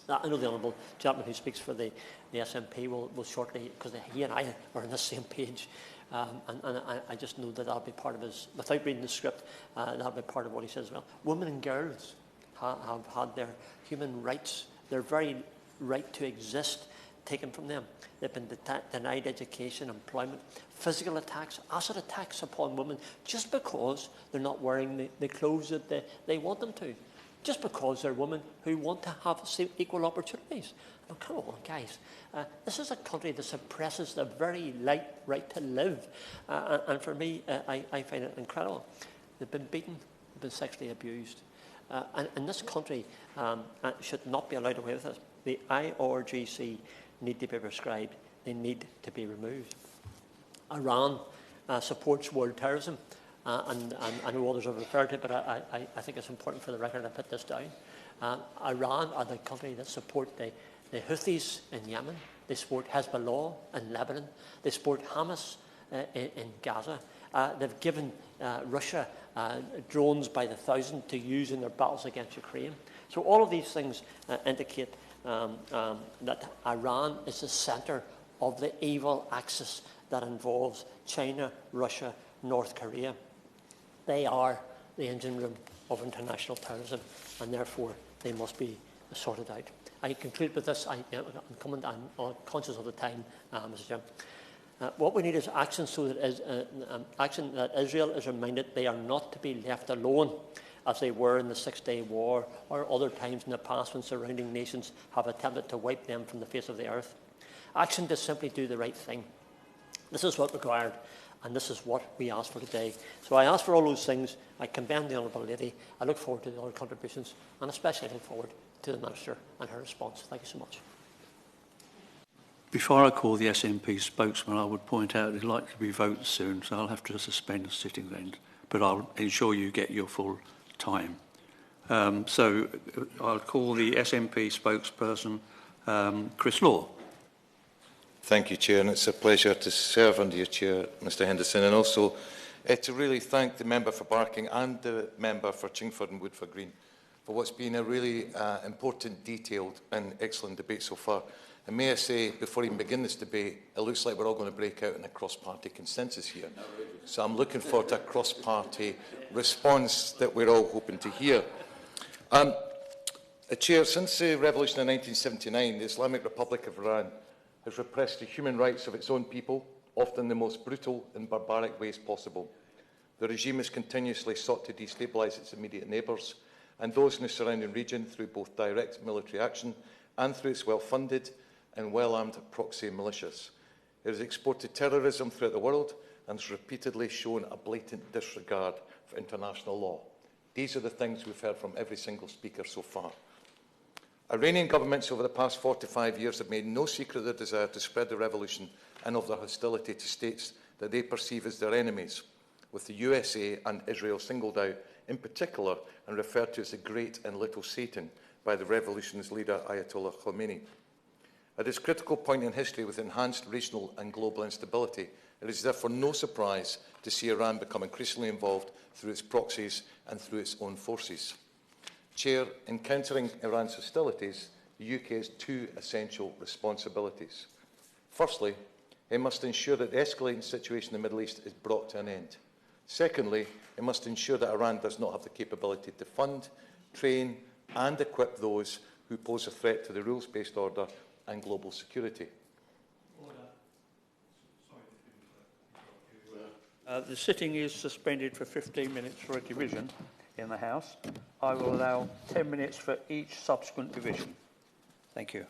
I know the Honourable gentleman who speaks for the SNP will shortly, because he and I are on the same page, and I just know that that'll be part of his, without reading the script, that'll be part of what he says as well. Women and girls have had their human rights, their very right to exist, taken from them. They've been denied education, employment, physical attacks, acid attacks upon women just because they're not wearing the clothes that they want them to, just because they're women who want to have equal opportunities. Oh, come on, guys. This is a country that suppresses the very right to live. And for me, I find it incredible. They've been beaten, they've been sexually abused. And this country should not be allowed away with it. The IRGC need to be prescribed. They need to be removed. Iran supports world terrorism, and I know others have referred to it, but I think it's important for the record to put this down. Iran are the country that support the Houthis in Yemen. They support Hezbollah in Lebanon. They support Hamas in Gaza. They've given Russia drones by the thousand to use in their battles against Ukraine. So all of these things indicate that Iran is the centre of the evil axis that involves China, Russia, North Korea. They are the engine room of international terrorism, and therefore they must be sorted out. I conclude with this. I'm conscious of the time, Mr. Chairman. What we need is action so that Israel is reminded they are not to be left alone, as they were in the Six-Day War or other times in the past when surrounding nations have attempted to wipe them from the face of the earth. Action to simply do the right thing. This is what's required, and this is what we ask for today. So I ask for all those things. I commend the Honourable Lady. I look forward to the other contributions, and especially look forward to the Minister and her response. Thank you so much. Before I call the SNP spokesman, I would point out there's likely to be votes soon, so I'll have to suspend the sitting then. But I'll ensure you get your full time. So I'll call the SNP spokesperson, Chris Law. Thank you, Chair, and it's a pleasure to serve under your chair, Mr Henderson, and also to really thank the member for Barking and the member for Chingford and Woodford Green for what's been a really important, detailed and excellent debate so far. And may I say, before we even begin this debate, it looks like we're all going to break out in a cross-party consensus here. So I'm looking forward to a cross-party response that we're all hoping to hear. Chair, since the revolution in 1979, the Islamic Republic of Iran has repressed the human rights of its own people, often in the most brutal and barbaric ways possible. The regime has continuously sought to destabilise its immediate neighbours and those in the surrounding region through both direct military action and through its well-funded and well-armed proxy militias. It has exported terrorism throughout the world and has repeatedly shown a blatant disregard for international law. These are the things we've heard from every single speaker so far. Iranian governments over the past 45 years have made no secret of their desire to spread the revolution and of their hostility to states that they perceive as their enemies, with the USA and Israel singled out in particular and referred to as the Great and Little Satan by the revolution's leader Ayatollah Khomeini. At this critical point in history with enhanced regional and global instability, it is therefore no surprise to see Iran become increasingly involved through its proxies and through its own forces. Chair, in countering Iran's hostilities, the UK has two essential responsibilities. Firstly, it must ensure that the escalating situation in the Middle East is brought to an end. Secondly, it must ensure that Iran does not have the capability to fund, train and equip those who pose a threat to the rules-based order and global security. The sitting is suspended for 15 minutes for a division in the House. I will allow 10 minutes for each subsequent division. Thank you.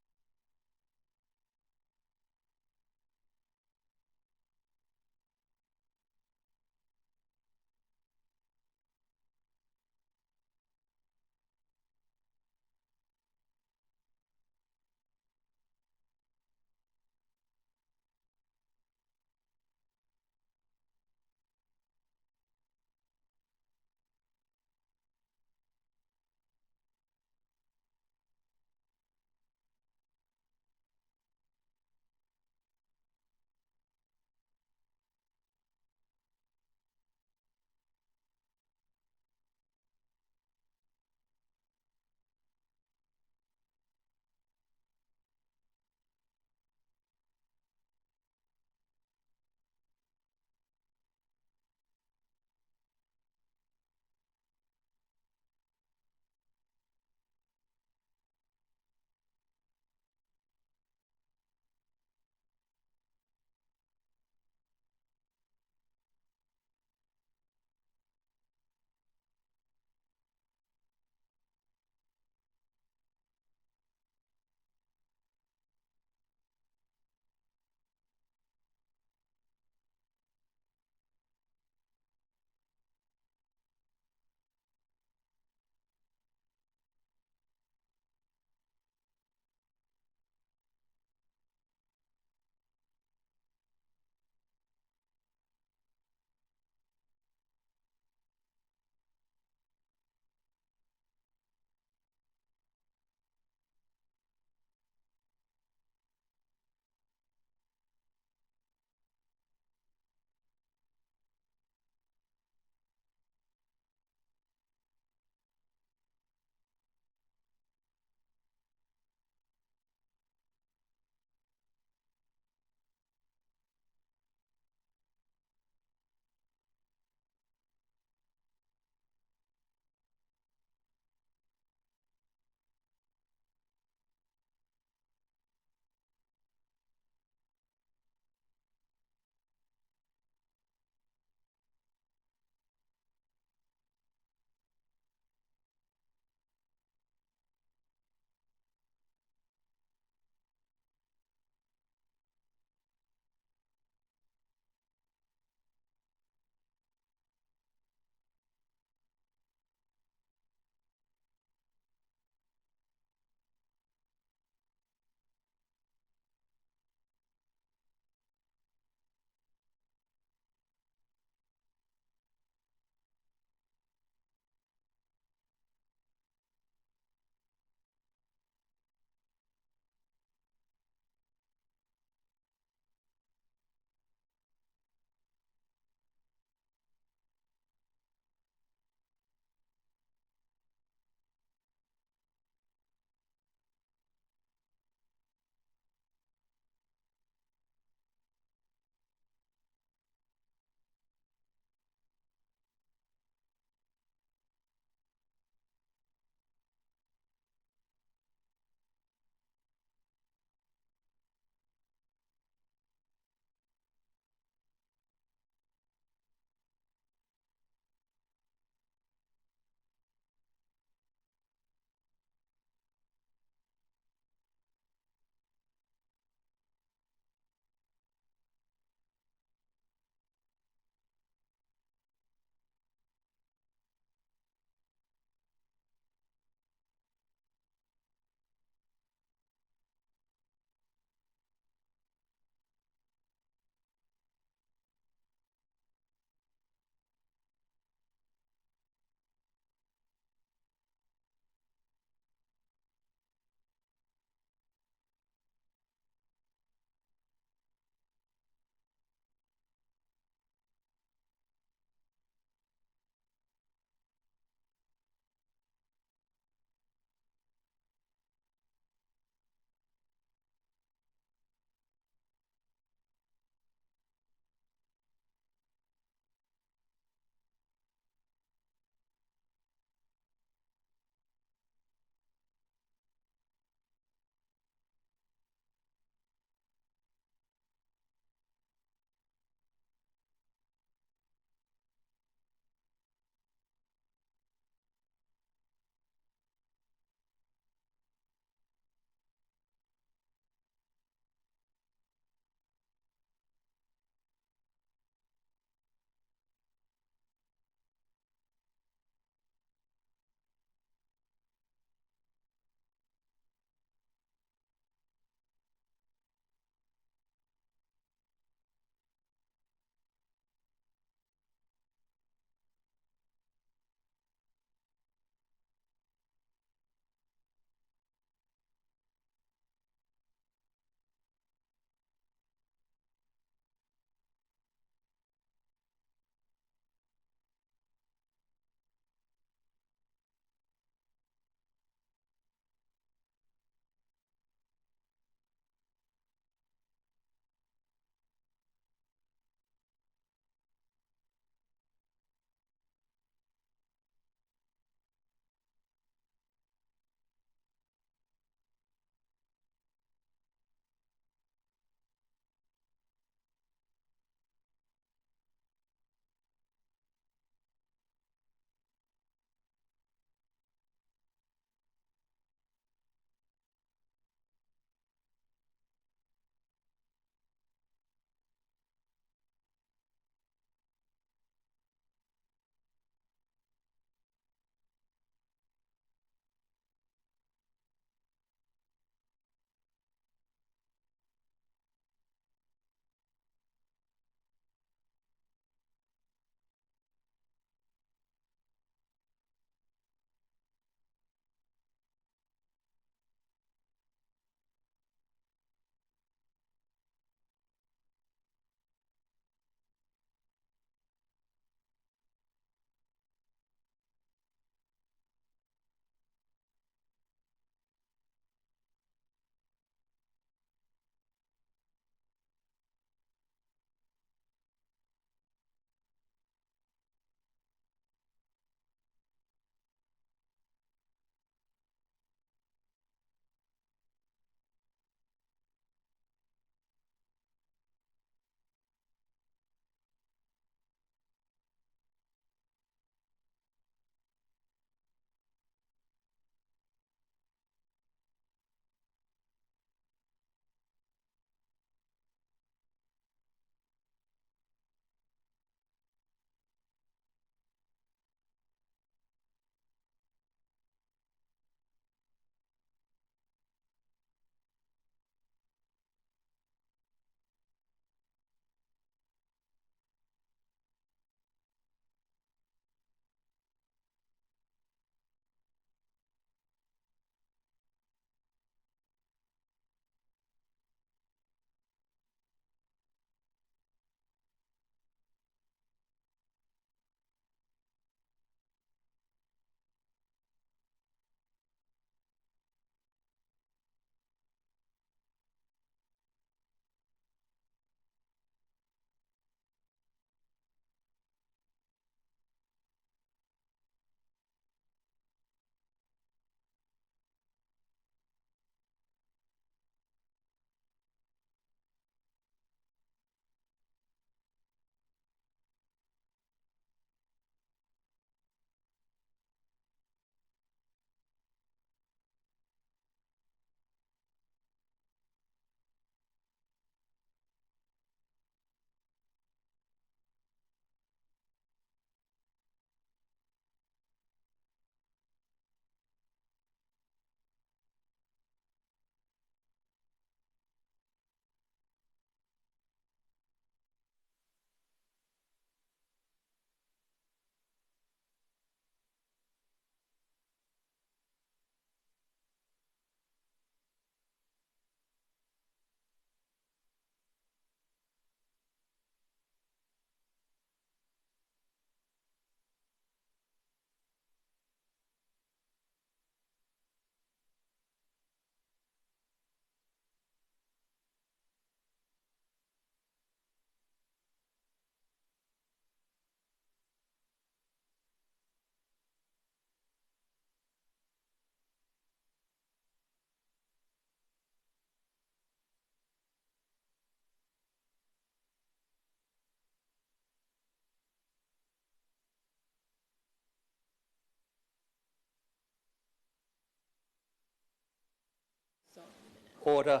Order.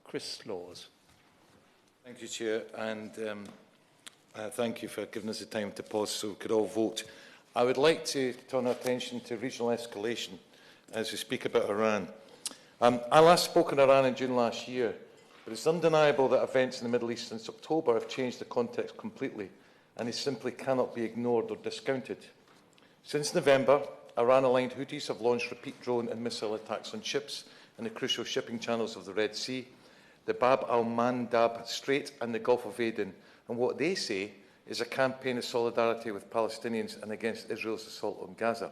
Chris Laws. Thank you, Chair, and thank you for giving us the time to pause so we could all vote. I would like to turn our attention to regional escalation as we speak about Iran. I last spoke in Iran in June last year, but it's undeniable that events in the Middle East since October have changed the context completely, and they simply cannot be ignored or discounted. Since November, Iran-aligned Houthis have launched repeat drone and missile attacks on ships in the crucial shipping channels of the Red Sea, the Bab al-Mandab Strait and the Gulf of Aden, and what they say is a campaign of solidarity with Palestinians and against Israel's assault on Gaza.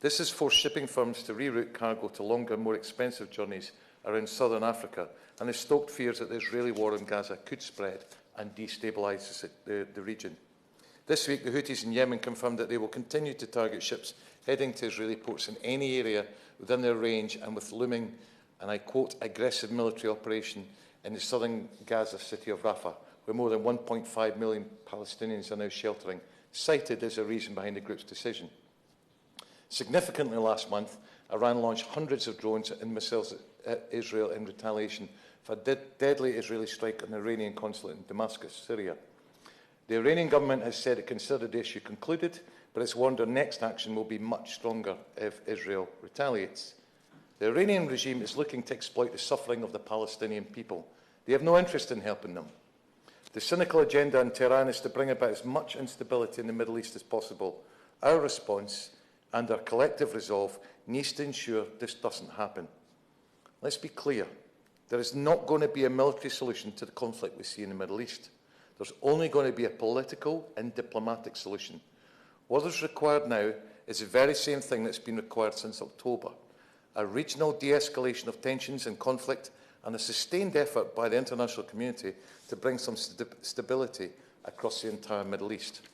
This has forced shipping firms to reroute cargo to longer, more expensive journeys around southern Africa, and has stoked fears that the Israeli war on Gaza could spread and destabilise the region. This week, the Houthis in Yemen confirmed that they will continue to target ships heading to Israeli ports in any area within their range, and with looming, and I quote, aggressive military operation in the southern Gaza city of Rafah, where more than 1.5 million Palestinians are now sheltering, cited as a reason behind the group's decision. Significantly last month, Iran launched hundreds of drones and missiles at Israel in retaliation for a deadly Israeli strike on the Iranian consulate in Damascus, Syria. The Iranian government has said it considered the issue concluded, but it's warned their next action will be much stronger if Israel retaliates. The Iranian regime is looking to exploit the suffering of the Palestinian people. They have no interest in helping them. The cynical agenda in Tehran is to bring about as much instability in the Middle East as possible. Our response and our collective resolve needs to ensure this doesn't happen. Let's be clear. There is not going to be a military solution to the conflict we see in the Middle East. There's only going to be a political and diplomatic solution. What is required now is the very same thing that's been required since October: a regional de-escalation of tensions and conflict, and a sustained effort by the international community to bring some stability across the entire Middle East.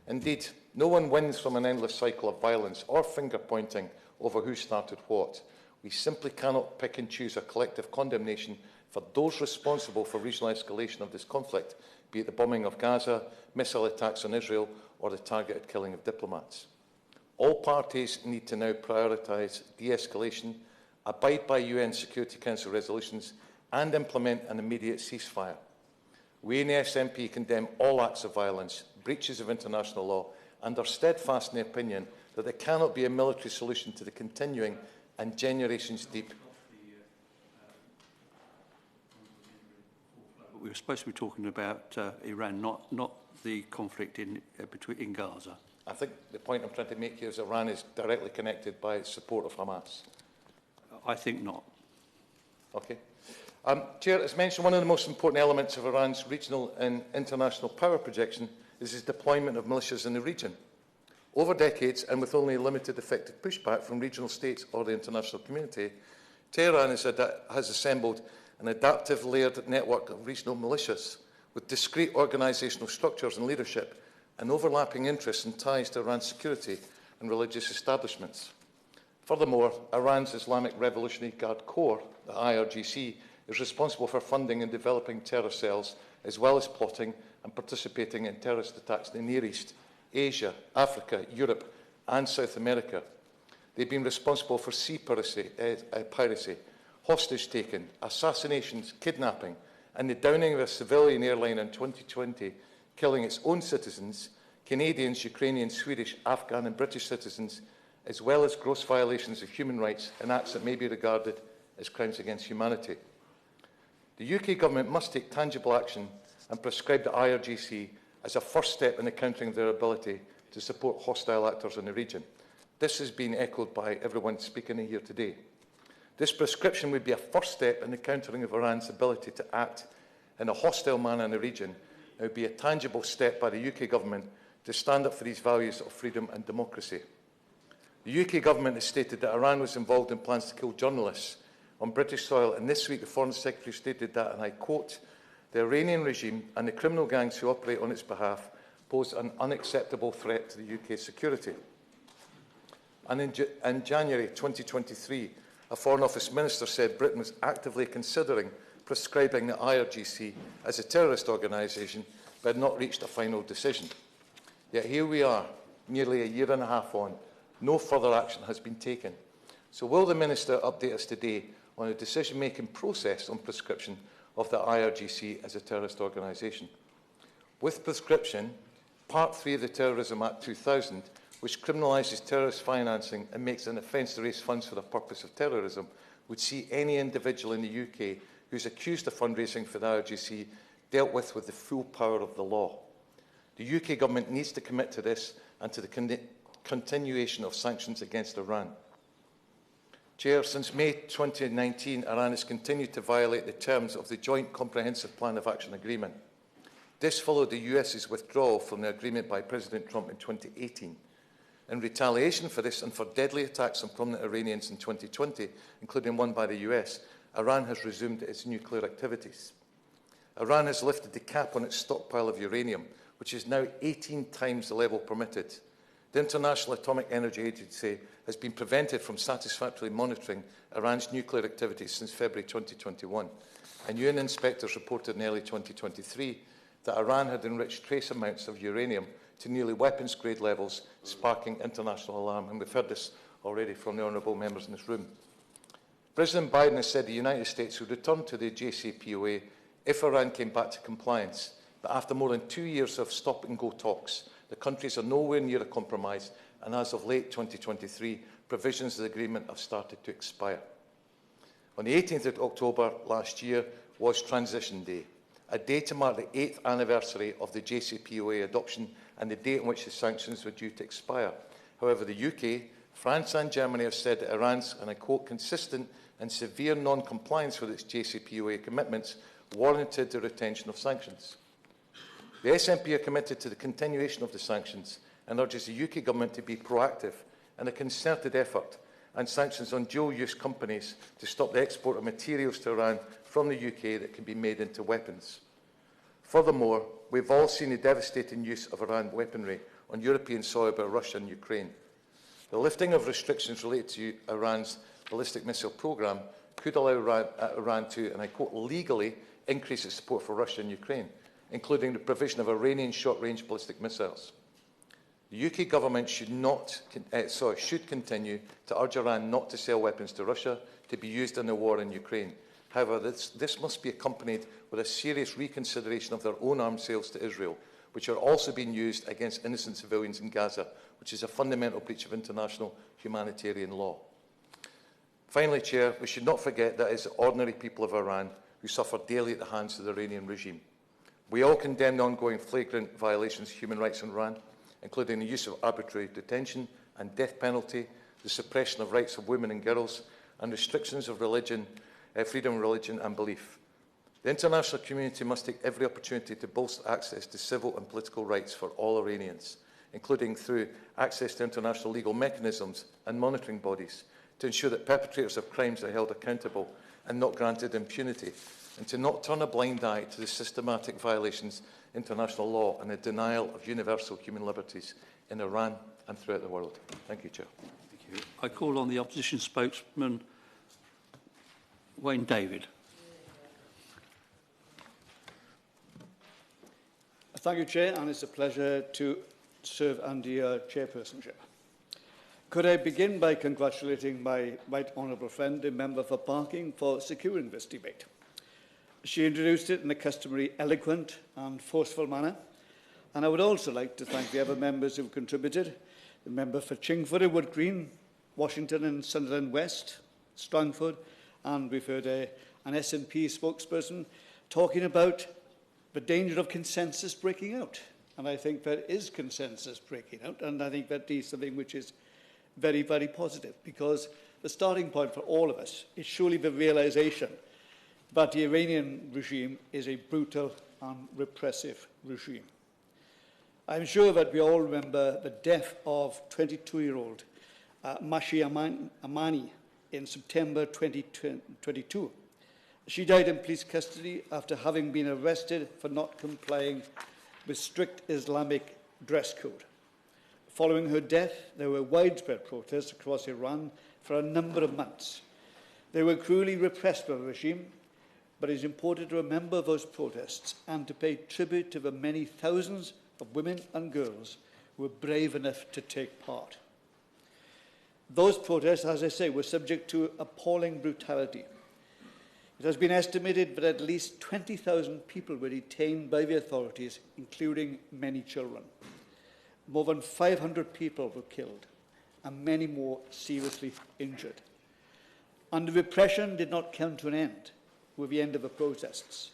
Indeed, no one wins from an endless cycle of violence or finger-pointing over who started what. We simply cannot pick and choose a collective condemnation for those responsible for regional escalation of this conflict, be it the bombing of Gaza, missile attacks on Israel, or the targeted killing of diplomats. All parties need to now prioritise de-escalation, abide by UN Security Council resolutions, and implement an immediate ceasefire. We in the SNP condemn all acts of violence, breaches of international law, and are steadfast in the opinion that there cannot be a military solution to the continuing and generations-deep. We were supposed to be talking about Iran, not the conflict in Gaza. I think the point I'm trying to make here is Iran is directly connected by its support of Hamas. I think not. Okay. Chair, as mentioned, one of the most important elements of Iran's regional and international power projection is its deployment of militias in the region. Over decades, and with only limited effective pushback from regional states or the international community, Tehran has assembled an adaptive layered network of regional militias with discrete organisational structures and leadership, and overlapping interests and ties to Iran's security and religious establishments. Furthermore, Iran's Islamic Revolutionary Guard Corps, the IRGC, is responsible for funding and developing terror cells, as well as plotting and participating in terrorist attacks in the Near East, Asia, Africa, Europe, and South America. They've been responsible for sea piracy, hostage-taking, assassinations, kidnapping, and the downing of a civilian airline in 2020, killing its own citizens, Canadians, Ukrainians, Swedish, Afghan and British citizens, as well as gross violations of human rights and acts that may be regarded as crimes against humanity. The UK Government must take tangible action and prescribe the IRGC as a first step in the countering of their ability to support hostile actors in the region. This has been echoed by everyone speaking here today. This prescription would be a first step in the countering of Iran's ability to act in a hostile manner in the region. It would be a tangible step by the UK Government to stand up for these values of freedom and democracy. The UK Government has stated that Iran was involved in plans to kill journalists on British soil, and this week the Foreign Secretary stated that, and I quote, "The Iranian regime and the criminal gangs who operate on its behalf pose an unacceptable threat to the UK's security." And in January 2023, a Foreign Office Minister said Britain was actively considering prescribing the IRGC as a terrorist organisation, but had not reached a final decision. Yet here we are, nearly a year and a half on, no further action has been taken. So will the Minister update us today on a decision-making process on prescription of the IRGC as a terrorist organisation. With prescription, Part 3 of the Terrorism Act 2000, which criminalises terrorist financing and makes it an offence to raise funds for the purpose of terrorism, would see any individual in the UK who is accused of fundraising for the IRGC dealt with the full power of the law. The UK government needs to commit to this and to the continuation of sanctions against Iran. Chair, since May 2019, Iran has continued to violate the terms of the Joint Comprehensive Plan of Action Agreement. This followed the US's withdrawal from the agreement by President Trump in 2018. In retaliation for this and for deadly attacks on prominent Iranians in 2020, including one by the US, Iran has resumed its nuclear activities. Iran has lifted the cap on its stockpile of uranium, which is now 18 times the level permitted. The International Atomic Energy Agency has been prevented from satisfactorily monitoring Iran's nuclear activities since February 2021, and UN inspectors reported in early 2023 that Iran had enriched trace amounts of uranium to nearly weapons-grade levels, sparking international alarm. And we've heard this already from the honourable members in this room. President Biden has said the United States would return to the JCPOA if Iran came back to compliance. But after more than 2 years of stop-and-go talks, the countries are nowhere near a compromise, and as of late 2023, provisions of the agreement have started to expire. On the 18th of October last year was Transition Day, a day to mark the 8th anniversary of the JCPOA adoption and the date on which the sanctions were due to expire. However, the UK, France and Germany have said that Iran's, and I quote, consistent and severe non-compliance with its JCPOA commitments warranted the retention of sanctions. The SNP are committed to the continuation of the sanctions and urges the UK government to be proactive in a concerted effort and sanctions on dual-use companies to stop the export of materials to Iran from the UK that can be made into weapons. Furthermore, we've all seen the devastating use of Iran weaponry on European soil by Russia and Ukraine. The lifting of restrictions related to Iran's ballistic missile programme could allow Iran to, and I quote, legally increase its support for Russia and Ukraine, including the provision of Iranian short-range ballistic missiles. The UK government should continue to urge Iran not to sell weapons to Russia to be used in the war in Ukraine. However, this must be accompanied with a serious reconsideration of their own arms sales to Israel, which are also being used against innocent civilians in Gaza, which is a fundamental breach of international humanitarian law. Finally, Chair, we should not forget that it is the ordinary people of Iran who suffer daily at the hands of the Iranian regime. We all condemn the ongoing flagrant violations of human rights in Iran, including the use of arbitrary detention and death penalty, the suppression of rights of women and girls, and restrictions of religion, freedom of religion and belief. The international community must take every opportunity to bolster access to civil and political rights for all Iranians, including through access to international legal mechanisms and monitoring bodies, to ensure that perpetrators of crimes are held accountable and not granted impunity, and to not turn a blind eye to the systematic violations of international law and the denial of universal human liberties in Iran and throughout the world. Thank you, Chair. Thank you. I call on the opposition spokesman, Wayne David. Thank you, Chair, and it's a pleasure to serve under your chairpersonship. Could I begin by congratulating my right honourable friend, the member for Barking, for securing this debate. She introduced it in a customary eloquent and forceful manner, and I would also like to thank the other members who contributed, the member for Chingford and Wood Green, Washington and Sunderland West, Strangford, and we've heard an SNP spokesperson talking about the danger of consensus breaking out. And I think there is consensus breaking out, and I think that is something which is very, very positive, because the starting point for all of us is surely the realisation that the Iranian regime is a brutal and repressive regime. I'm sure that we all remember the death of 22-year-old Mashi Amani in September 2022. She died in police custody after having been arrested for not complying with strict Islamic dress code. Following her death, there were widespread protests across Iran for a number of months. They were cruelly repressed by the regime, but it is important to remember those protests and to pay tribute to the many thousands of women and girls who were brave enough to take part. Those protests, as I say, were subject to appalling brutality, It has been estimated that at least 20,000 people were detained by the authorities, including many children. More than 500 people were killed, and many more seriously injured. And the repression did not come to an end with the end of the protests.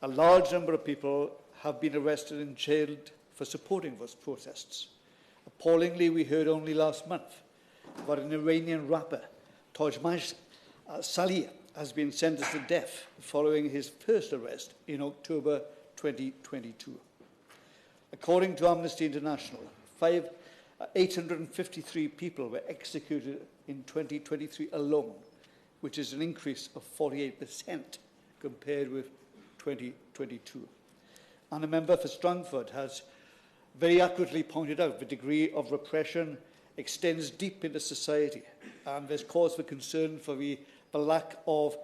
A large number of people have been arrested and jailed for supporting those protests. Appallingly, we heard only last month that an Iranian rapper, Tojmash Salih, has been sentenced to death following his first arrest in October 2022. According to Amnesty International, 853 people were executed in 2023 alone, which is an increase of 48% compared with 2022. And a member for Strangford has very accurately pointed out the degree of repression extends deep into society, and there's cause for concern for the lack of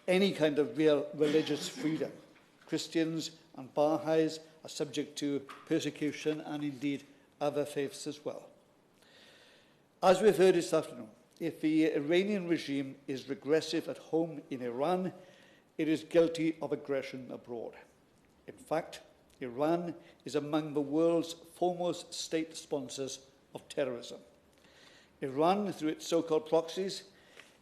any kind of real religious freedom. Christians and Baha'is are subject to persecution, and indeed other faiths as well. As we've heard this afternoon, if the Iranian regime is regressive at home in Iran, it is guilty of aggression abroad. In fact, Iran is among the world's foremost state sponsors of terrorism. Iran, through its so-called proxies,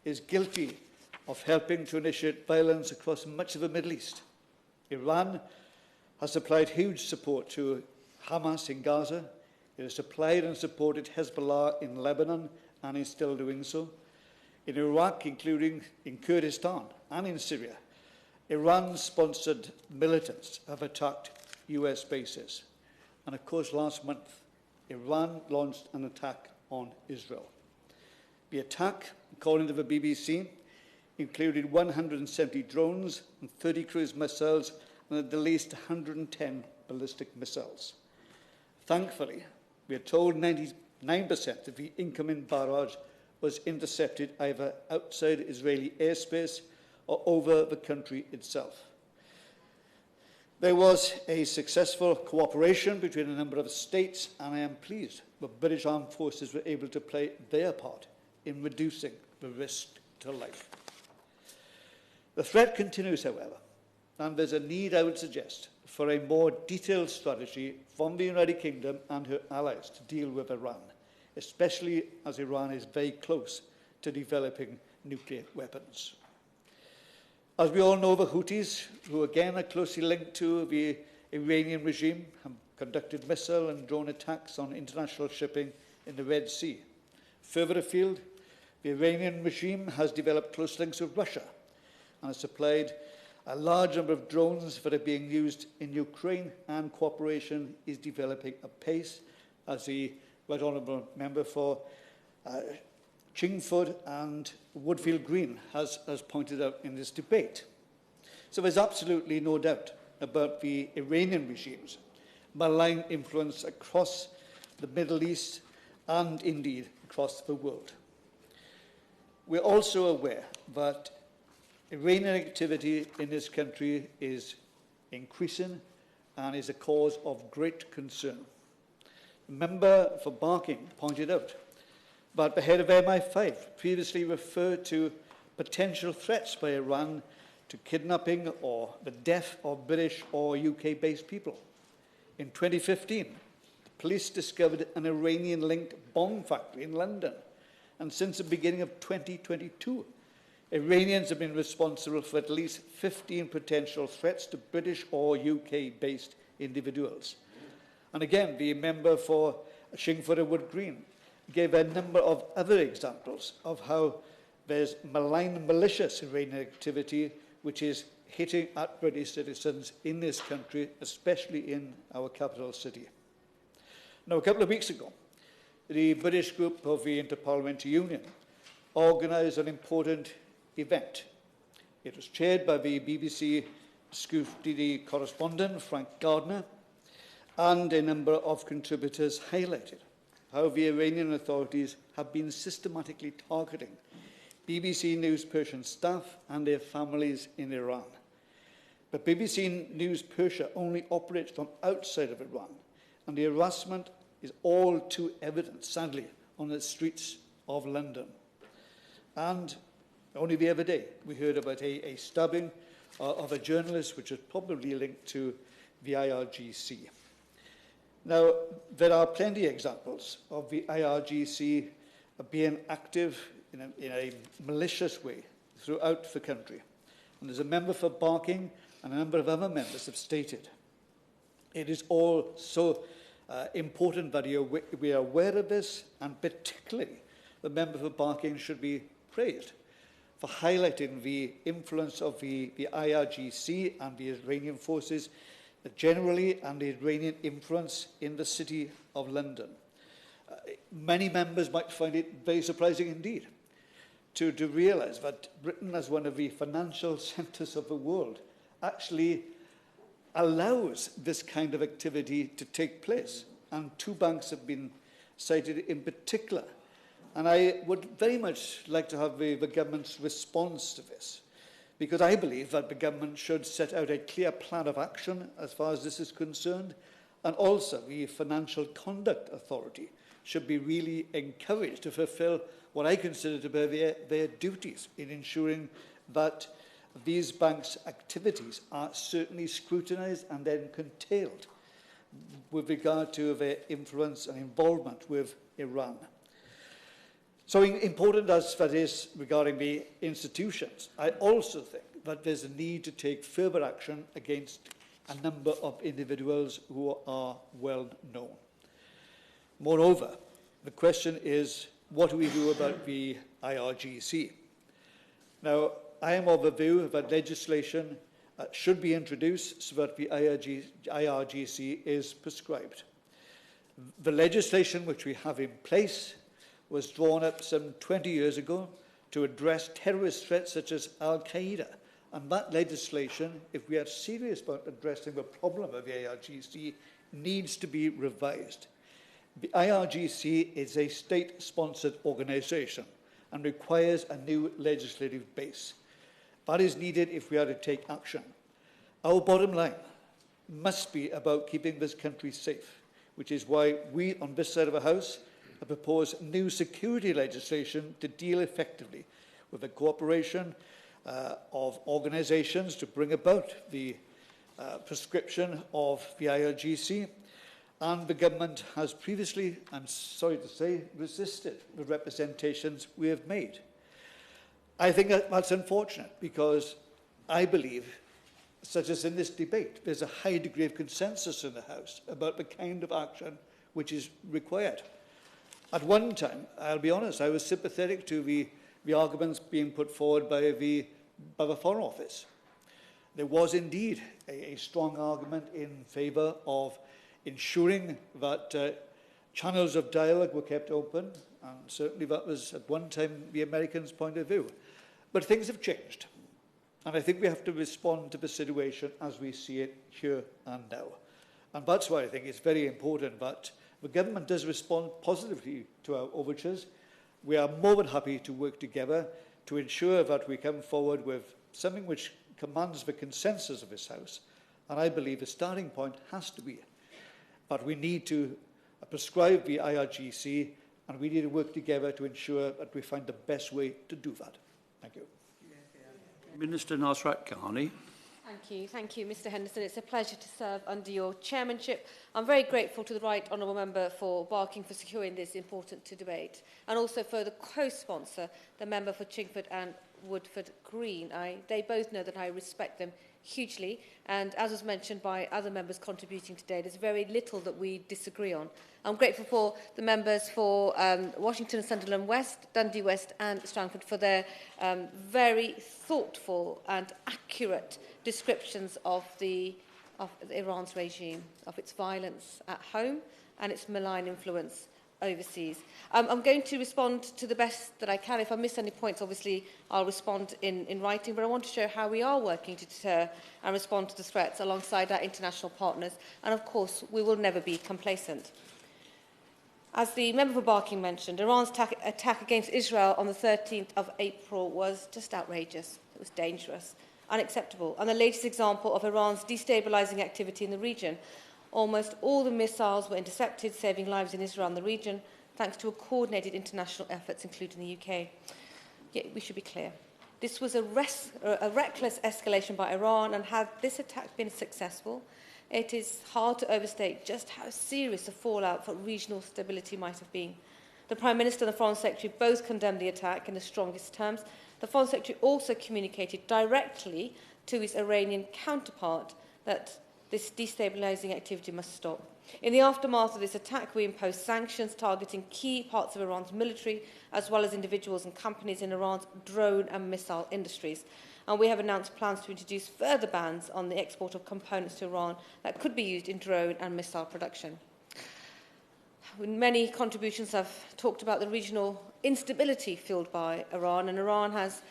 is guilty of helping to initiate violence across much of the Middle East. Iran has supplied huge support to Hamas in Gaza. It has supplied and supported Hezbollah in Lebanon and is still doing so. In Iraq, including in Kurdistan and in Syria, Iran-sponsored militants have attacked US bases. And of course, last month, Iran launched an attack on Israel. The attack, according to the BBC, included 170 drones and 30 cruise missiles and at least 110 ballistic missiles. Thankfully, we are told 99% of the incoming barrage was intercepted either outside Israeli airspace or over the country itself. There was a successful cooperation between a number of states, and I am pleased that British armed forces were able to play their part in reducing the risk to life. The threat continues, however, and there's a need, I would suggest, for a more detailed strategy from the United Kingdom and her allies to deal with Iran, especially as Iran is very close to developing nuclear weapons. As we all know, the Houthis, who again are closely linked to the Iranian regime, have conducted missile and drone attacks on international shipping in the Red Sea. Further afield, the Iranian regime has developed close links with Russia and has supplied a large number of drones that are being used in Ukraine, and cooperation is developing apace, as the Right Honourable Member for Chingford and Woodfield Green has pointed out in this debate. So there's absolutely no doubt about the Iranian regime's malign influence across the Middle East and indeed across the world. We're also aware that Iranian activity in this country is increasing and is a cause of great concern. The member for Barking pointed out that the head of MI5 previously referred to potential threats by Iran to kidnapping or the death of British or UK-based people. In 2015, the police discovered an Iranian-linked bomb factory in London, and since the beginning of 2022, Iranians have been responsible for at least 15 potential threats to British or UK-based individuals. And again, the member for Chingford and Wood Green gave a number of other examples of how there's malign, malicious Iranian activity which is hitting at British citizens in this country, especially in our capital city. Now, a couple of weeks ago, the British group of the Interparliamentary Union organised an important event. It was chaired by the BBC Scrutiny correspondent, Frank Gardner, and a number of contributors highlighted how the Iranian authorities have been systematically targeting BBC News Persian staff and their families in Iran. But BBC News Persia only operates from outside of Iran, and the harassment is all too evident, sadly, on the streets of London. And Only the other day, we heard about a stabbing of a journalist, which is probably linked to the IRGC. Now, there are plenty of examples of the IRGC being active in a malicious way throughout the country. And as a member for Barking and a number of other members have stated, it is all so important that we are aware of this, and particularly the member for Barking should be praised for highlighting the influence of the IRGC and the Iranian forces generally, and the Iranian influence in the City of London. Many members might find it very surprising indeed to realise that Britain, as one of the financial centres of the world, actually allows this kind of activity to take place. And two banks have been cited in particular. And I would very much like to have the government's response to this, because I believe that the government should set out a clear plan of action as far as this is concerned, and also the Financial Conduct Authority should be really encouraged to fulfil what I consider to be their duties in ensuring that these banks' activities are certainly scrutinised and then curtailed with regard to their influence and involvement with Iran. So important as that is regarding the institutions, I also think that there's a need to take further action against a number of individuals who are well known. Moreover, the question is, what do we do about the IRGC? Now, I am of the view that legislation should be introduced so that the IRGC is prescribed. The legislation which we have in place was drawn up some 20 years ago to address terrorist threats such as Al-Qaeda. And that legislation, if we are serious about addressing the problem of the IRGC, needs to be revised. The IRGC is a state-sponsored organisation and requires a new legislative base. That is needed if we are to take action. Our bottom line must be about keeping this country safe, which is why we, on this side of the House, have proposed new security legislation to deal effectively with the cooperation of organisations to bring about the prescription of the IRGC. And the government has previously, I'm sorry to say, resisted the representations we have made. I think that's unfortunate, because I believe, such as in this debate, there's a high degree of consensus in the House about the kind of action which is required. At one time, I'll be honest, I was sympathetic to the arguments being put forward by the Foreign Office. There was indeed a strong argument in favour of ensuring that channels of dialogue were kept open, and certainly that was at one time the Americans' point of view. But things have changed, and I think we have to respond to the situation as we see it here and now. And that's why I think it's very important that the government does respond positively to our overtures. We are more than happy to work together to ensure that we come forward with something which commands the consensus of this House. And I believe the starting point has to be that we need to prescribe the IRGC, and we need to work together to ensure that we find the best way to do that. Thank you. Minister Nasrat Ghani. Thank you, Mr Henderson. It's a pleasure to serve under your chairmanship. I'm very grateful to the Right Honourable Member for Barking for securing this important debate, and also for the co-sponsor, the member for Chingford and Woodford Green. They both know that I respect them hugely, and as was mentioned by other members contributing today, there's very little that we disagree on. I'm grateful for the members for Washington and Sunderland West, Dundee West and Strangford for their very thoughtful and accurate descriptions of Iran's regime, of its violence at home and its malign influence overseas. I'm going to respond to the best that I can. If I miss any points, obviously, I'll respond in writing, but I want to show how we are working to deter and respond to the threats alongside our international partners, and of course, we will never be complacent. As the member for Barking mentioned, Iran's attack against Israel on the 13th of April was just outrageous. It was dangerous, unacceptable, and the latest example of Iran's destabilising activity in the region. Almost all the missiles were intercepted, saving lives in Israel and the region, thanks to a coordinated international efforts, including the UK. Yet we should be clear. This was a reckless escalation by Iran, and had this attack been successful, it is hard to overstate just how serious the fallout for regional stability might have been. The Prime Minister and the Foreign Secretary both condemned the attack in the strongest terms. The Foreign Secretary also communicated directly to his Iranian counterpart that this destabilising activity must stop. In the aftermath of this attack, we imposed sanctions targeting key parts of Iran's military, as well as individuals and companies in Iran's drone and missile industries. And we have announced plans to introduce further bans on the export of components to Iran that could be used in drone and missile production. Many contributions have talked about the regional instability fueled by Iran, and Iran has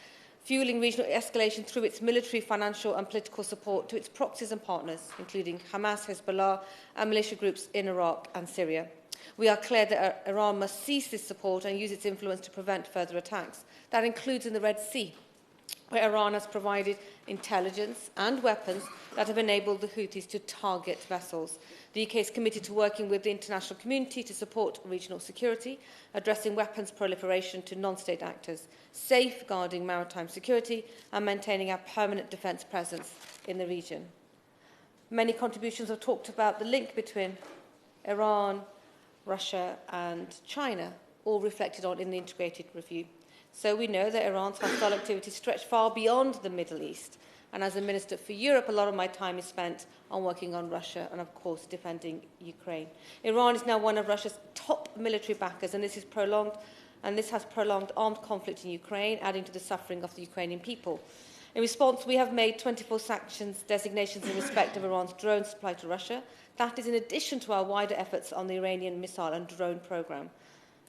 fueling regional escalation through its military, financial and political support to its proxies and partners, including Hamas, Hezbollah and militia groups in Iraq and Syria. We are clear that Iran must cease this support and use its influence to prevent further attacks. That includes in the Red Sea, where Iran has provided intelligence and weapons that have enabled the Houthis to target vessels. The UK is committed to working with the international community to support regional security, addressing weapons proliferation to non-state actors, safeguarding maritime security and maintaining our permanent defence presence in the region. Many contributions have talked about the link between Iran, Russia and China, all reflected on in the integrated review. So we know that Iran's hostile activities stretch far beyond the Middle East. And as a Minister for Europe, a lot of my time is spent on working on Russia and, of course, defending Ukraine. Iran is now one of Russia's top military backers, and this has prolonged armed conflict in Ukraine, adding to the suffering of the Ukrainian people. In response, we have made 24 sanctions designations in respect of Iran's drone supply to Russia. That is in addition to our wider efforts on the Iranian missile and drone programme.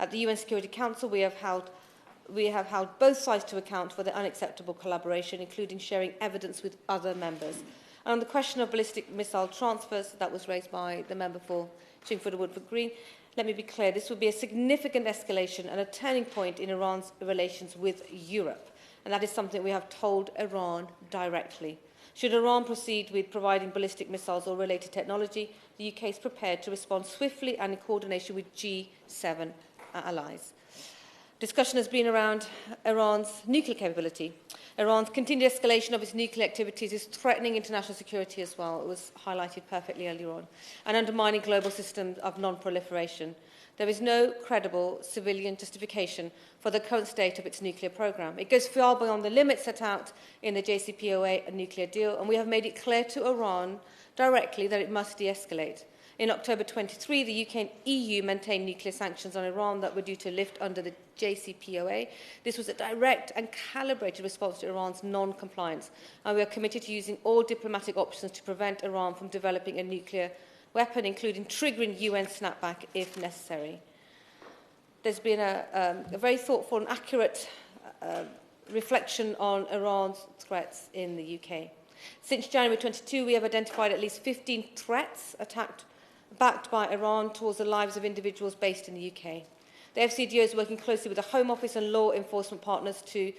At the UN Security Council, we have held both sides to account for the unacceptable collaboration, including sharing evidence with other members. And on the question of ballistic missile transfers that was raised by the member for Chingford-Woodford Green, let me be clear, this would be a significant escalation and a turning point in Iran's relations with Europe. And that is something we have told Iran directly. Should Iran proceed with providing ballistic missiles or related technology, the UK is prepared to respond swiftly and in coordination with G7 allies. Discussion has been around Iran's nuclear capability. Iran's continued escalation of its nuclear activities is threatening international security as well. It was highlighted perfectly earlier on, and undermining global systems of non-proliferation. There is no credible civilian justification for the current state of its nuclear programme. It goes far beyond the limits set out in the JCPOA nuclear deal, and we have made it clear to Iran directly that it must de-escalate. In October 23, the UK and EU maintained nuclear sanctions on Iran that were due to lift under the JCPOA. This was a direct and calibrated response to Iran's non-compliance, and we are committed to using all diplomatic options to prevent Iran from developing a nuclear weapon, including triggering UN snapback if necessary. There's been a very thoughtful and accurate reflection on Iran's threats in the UK. Since January 22, we have identified at least 15 threats backed by Iran towards the lives of individuals based in the UK. The FCDO is working closely with the Home Office and law enforcement partners to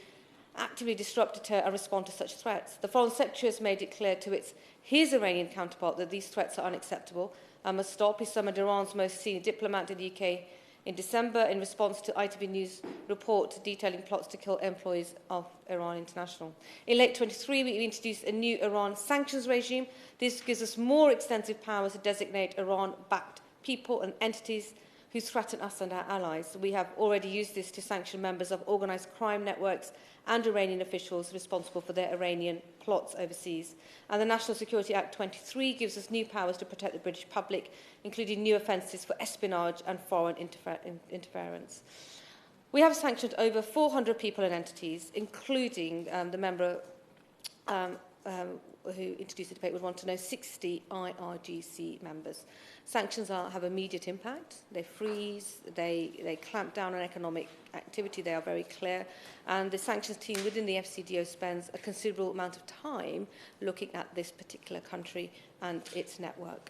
actively disrupt, deter and respond to such threats. The Foreign Secretary has made it clear to his Iranian counterpart that these threats are unacceptable and must stop. He summoned Iran's most senior diplomat in the UK in December in response to ITV News report detailing plots to kill employees of Iran International. In late 23, we introduced a new Iran sanctions regime. This gives us more extensive powers to designate Iran-backed people and entities who threaten us and our allies. We have already used this to sanction members of organised crime networks and Iranian officials responsible for their Iranian plots overseas. And the National Security Act 23 gives us new powers to protect the British public, including new offences for espionage and foreign interference. We have sanctioned over 400 people and entities, including the member who introduced the debate would want to know 60 IRGC members. Sanctions have immediate impact. They freeze, they clamp down on economic activity, they are very clear, and the sanctions team within the FCDO spends a considerable amount of time looking at this particular country and its network.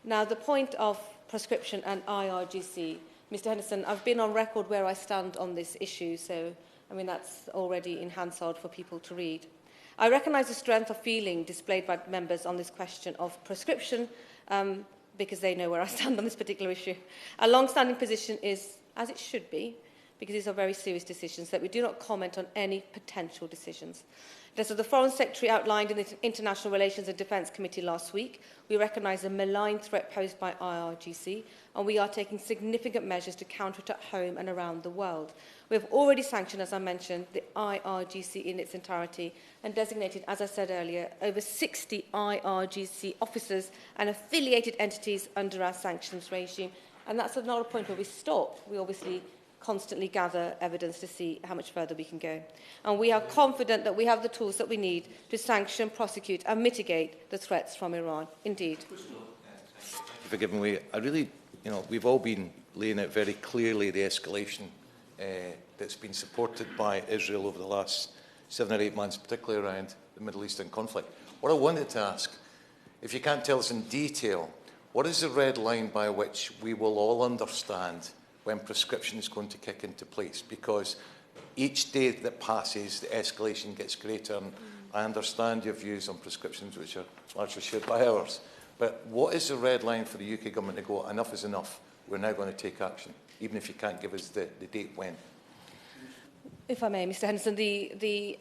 Now, the point of prescription and IRGC, Mr. Henderson, I've been on record where I stand on this issue, so, I mean, that's already in Hansard for people to read. I recognise the strength of feeling displayed by members on this question of prescription, because they know where I stand on this particular issue. Our long-standing position is, as it should be, because these are very serious decisions, that we do not comment on any potential decisions. As the Foreign Secretary outlined in the International Relations and Defence Committee last week, we recognise the malign threat posed by IRGC, and we are taking significant measures to counter it at home and around the world. We have already sanctioned, as I mentioned, the IRGC in its entirety and designated, as I said earlier, over 60 IRGC officers and affiliated entities under our sanctions regime. And that's not a point where we stop. We obviously constantly gather evidence to see how much further we can go. And we are confident that we have the tools that we need to sanction, prosecute and mitigate the threats from Iran. Indeed. Thank you for giving way. I really, we've all been laying out very clearly the escalation that's been supported by Israel over the last 7 or 8 months, particularly around the Middle Eastern conflict. What I wanted to ask, if you can't tell us in detail, what is the red line by which we will all understand when prescription is going to kick into place? Because each day that passes, the escalation gets greater. And I understand your views on prescriptions, which are largely shared by ours. But what is the red line for the UK government to go, enough is enough, we're now going to take action, even if you can't give us the date when? If I may, Mr Henderson, the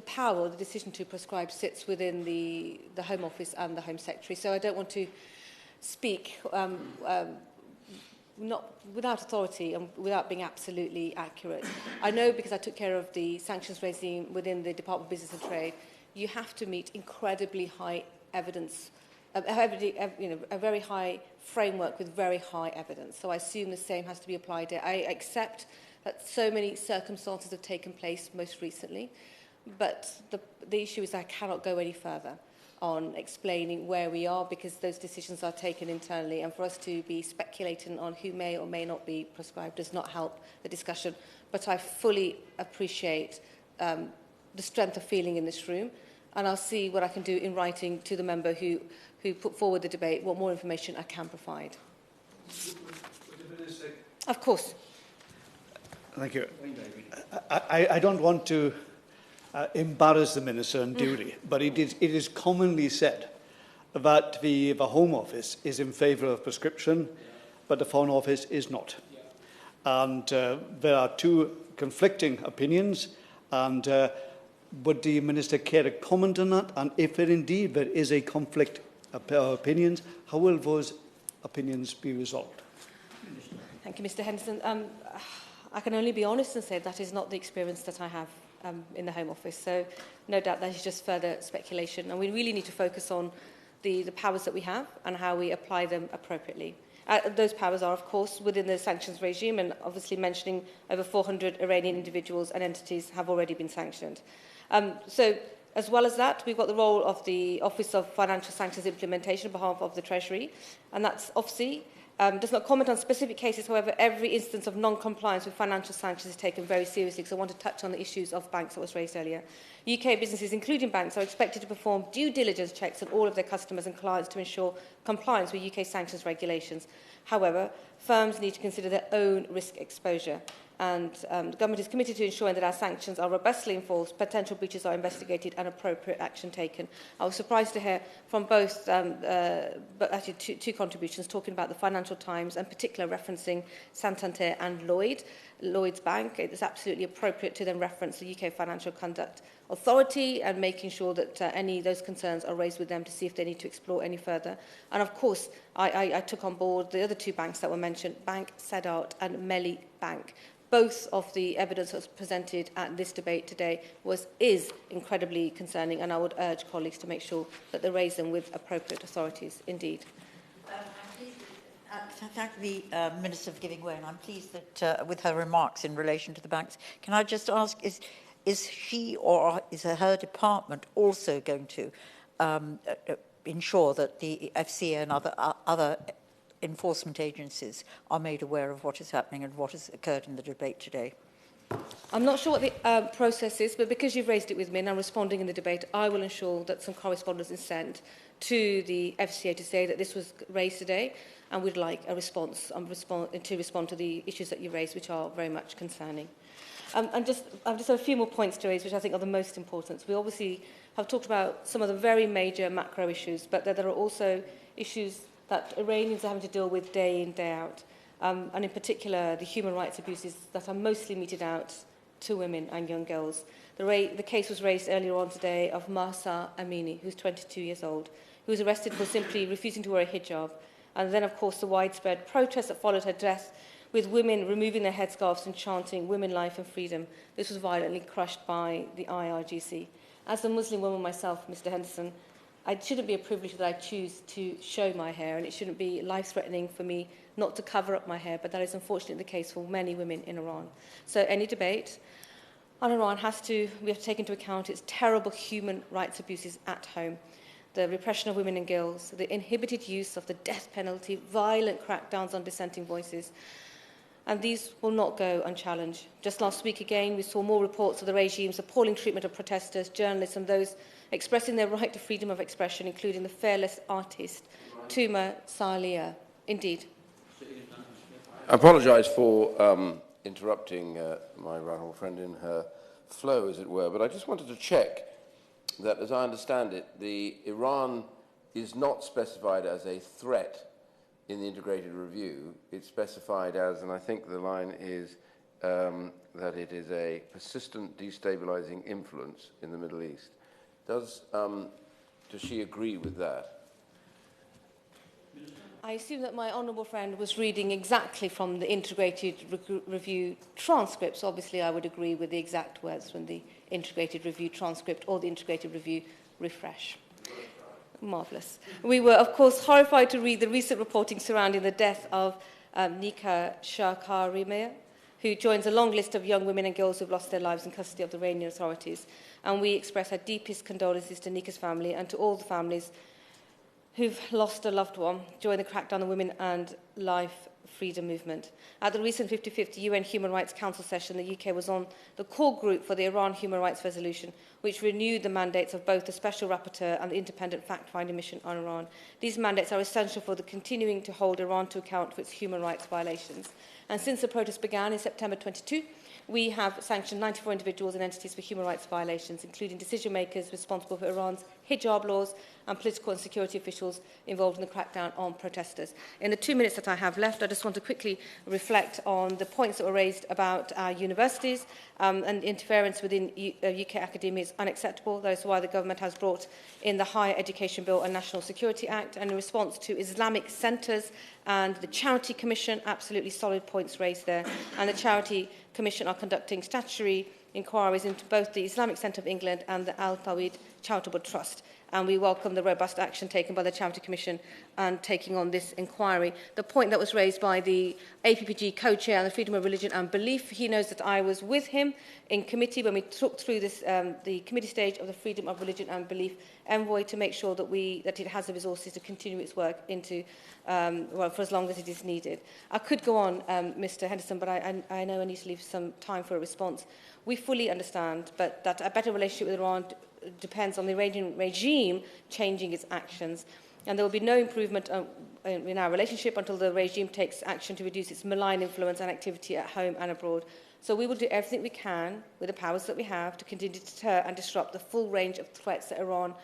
power, the decision to prescribe sits within the Home Office and the Home Secretary. So I don't want to speak not without authority and without being absolutely accurate. I know, because I took care of the sanctions regime within the Department of Business and Trade, you have to meet incredibly high evidence, a very high framework with very high evidence. So I assume the same has to be applied here. I accept that so many circumstances have taken place most recently, but the issue is I cannot go any further on explaining where we are, because those decisions are taken internally, and for us to be speculating on who may or may not be prescribed does not help the discussion. But I fully appreciate the strength of feeling in this room, and I'll see what I can do in writing to the member who put forward the debate, what more information I can provide. Of course. Thank you. I don't want to embarrass the Minister unduly, but it is commonly said that the Home Office is in favour of prescription, but the Foreign Office is not. And there are two conflicting opinions, and would the Minister care to comment on that? And if indeed there is a conflict of opinions, how will those opinions be resolved? Thank you, Mr Henderson. I can only be honest and say that is not the experience that I have in the Home Office. So no doubt that is just further speculation. And we really need to focus on the powers that we have and how we apply them appropriately. Those powers are, of course, within the sanctions regime, and obviously mentioning over 400 Iranian individuals and entities have already been sanctioned. So as well as that, we've got the role of the Office of Financial Sanctions Implementation on behalf of the Treasury, and that's OFSI. Does not comment on specific cases. However, every instance of non-compliance with financial sanctions is taken very seriously, because I want to touch on the issues of banks that was raised earlier. UK businesses, including banks, are expected to perform due diligence checks on all of their customers and clients to ensure compliance with UK sanctions regulations. However, firms need to consider their own risk exposure, and the government is committed to ensuring that our sanctions are robustly enforced, potential breaches are investigated and appropriate action taken. I was surprised to hear from both, but actually two contributions talking about the Financial Times, and particular referencing Santander and Lloyds Bank. It is absolutely appropriate to then reference the UK Financial Conduct Authority and making sure that any of those concerns are raised with them to see if they need to explore any further. And of course, I took on board the other two banks that were mentioned, Bank Sedart and Melli Bank. Both of the evidence that was presented at this debate today is incredibly concerning, and I would urge colleagues to make sure that they raise them with appropriate authorities. Indeed. Thank the Minister for giving way, and I'm pleased that with her remarks in relation to the banks. Can I just ask, is she or is her department also going to ensure that the FCA and other enforcement agencies are made aware of what is happening and what has occurred in the debate today? I'm not sure what the process is, but because you've raised it with me and I'm responding in the debate, I will ensure that some correspondence is sent to the FCA to say that this was raised today, and we'd like a response to respond to the issues that you raised, which are very much concerning. I've just have a few more points to raise, which I think are the most important. We obviously have talked about some of the very major macro issues, but there are also issues that Iranians are having to deal with day in, day out. and in particular the human rights abuses that are mostly meted out to women and young girls. The case was raised earlier on today of Mahsa Amini, who's 22 years old, who was arrested for simply refusing to wear a hijab, and then, of course, the widespread protests that followed her death, with women removing their headscarves and chanting "Women, Life and Freedom." This was violently crushed by the IRGC. As a Muslim woman myself, Mr. Henderson, it shouldn't be a privilege that I choose to show my hair, and it shouldn't be life-threatening for me not to cover up my hair, but that is unfortunately the case for many women in Iran. So any debate on Iran we have to take into account its terrible human rights abuses at home, the repression of women and girls, the inhibited use of the death penalty, violent crackdowns on dissenting voices, and these will not go unchallenged. Just last week again, we saw more reports of the regime's appalling treatment of protesters, journalists and those expressing their right to freedom of expression, including the fearless artist Tuma Salia. Indeed. I apologise for interrupting my right honourable friend in her flow, as it were, but I just wanted to check that, as I understand it, Iran is not specified as a threat in the integrated review. It's specified as, and I think the line is that it is a persistent destabilising influence in the Middle East. Does she agree with that? I assume that my honourable friend was reading exactly from the integrated review transcript, so obviously I would agree with the exact words from the integrated review transcript or the integrated review refresh. Marvellous. We were, of course, horrified to read the recent reporting surrounding the death of Nika Shakarimeh, who joins a long list of young women and girls who have lost their lives in custody of the Iranian authorities. And we express our deepest condolences to Nika's family and to all the families who've lost a loved one during the crackdown on the women and life freedom movement. At the recent 55th UN Human Rights Council session, the UK was on the core group for the Iran Human Rights Resolution, which renewed the mandates of both the Special Rapporteur and the Independent Fact-Finding Mission on Iran. These mandates are essential for the continuing to hold Iran to account for its human rights violations. And since the protests began in September 22, we have sanctioned 94 individuals and entities for human rights violations, including decision-makers responsible for Iran's hijab laws and political and security officials involved in the crackdown on protesters. In the 2 minutes that I have left, I just want to quickly reflect on the points that were raised about our universities and interference within UK academia is unacceptable. That is why the government has brought in the Higher Education Bill and National Security Act, and in response to Islamic centres and the Charity Commission, absolutely solid points raised there, and the Charity Commission are conducting statutory inquiries into both the Islamic Centre of England and the Al-Tawhid Charitable Trust. And we welcome the robust action taken by the Charity Commission and taking on this inquiry. The point that was raised by the APPG co-chair on the freedom of religion and belief, he knows that I was with him in committee when we took through this, the committee stage of the freedom of religion and belief envoy to make sure that it has the resources to continue its work into, well, for as long as it is needed. I could go on, Mr. Henderson, but I know I need to leave some time for a response. We fully understand, but that a better relationship with Iran depends on the Iranian regime changing its actions. And there will be no improvement in our relationship until the regime takes action to reduce its malign influence and activity at home and abroad. So we will do everything we can with the powers that we have to continue to deter and disrupt the full range of threats that Iran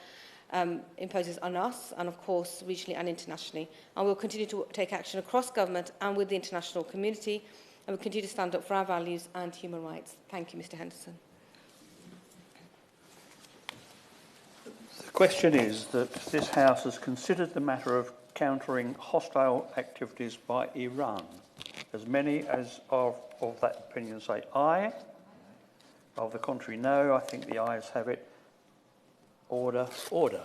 imposes on us and, of course, regionally and internationally. And we'll continue to take action across government and with the international community, and we'll continue to stand up for our values and human rights. Thank you, Mr. Henderson. The question is that this House has considered the matter of countering hostile activities by Iran. As many as are of that opinion say aye. Of the contrary, no. I think the ayes have it. Order. Order.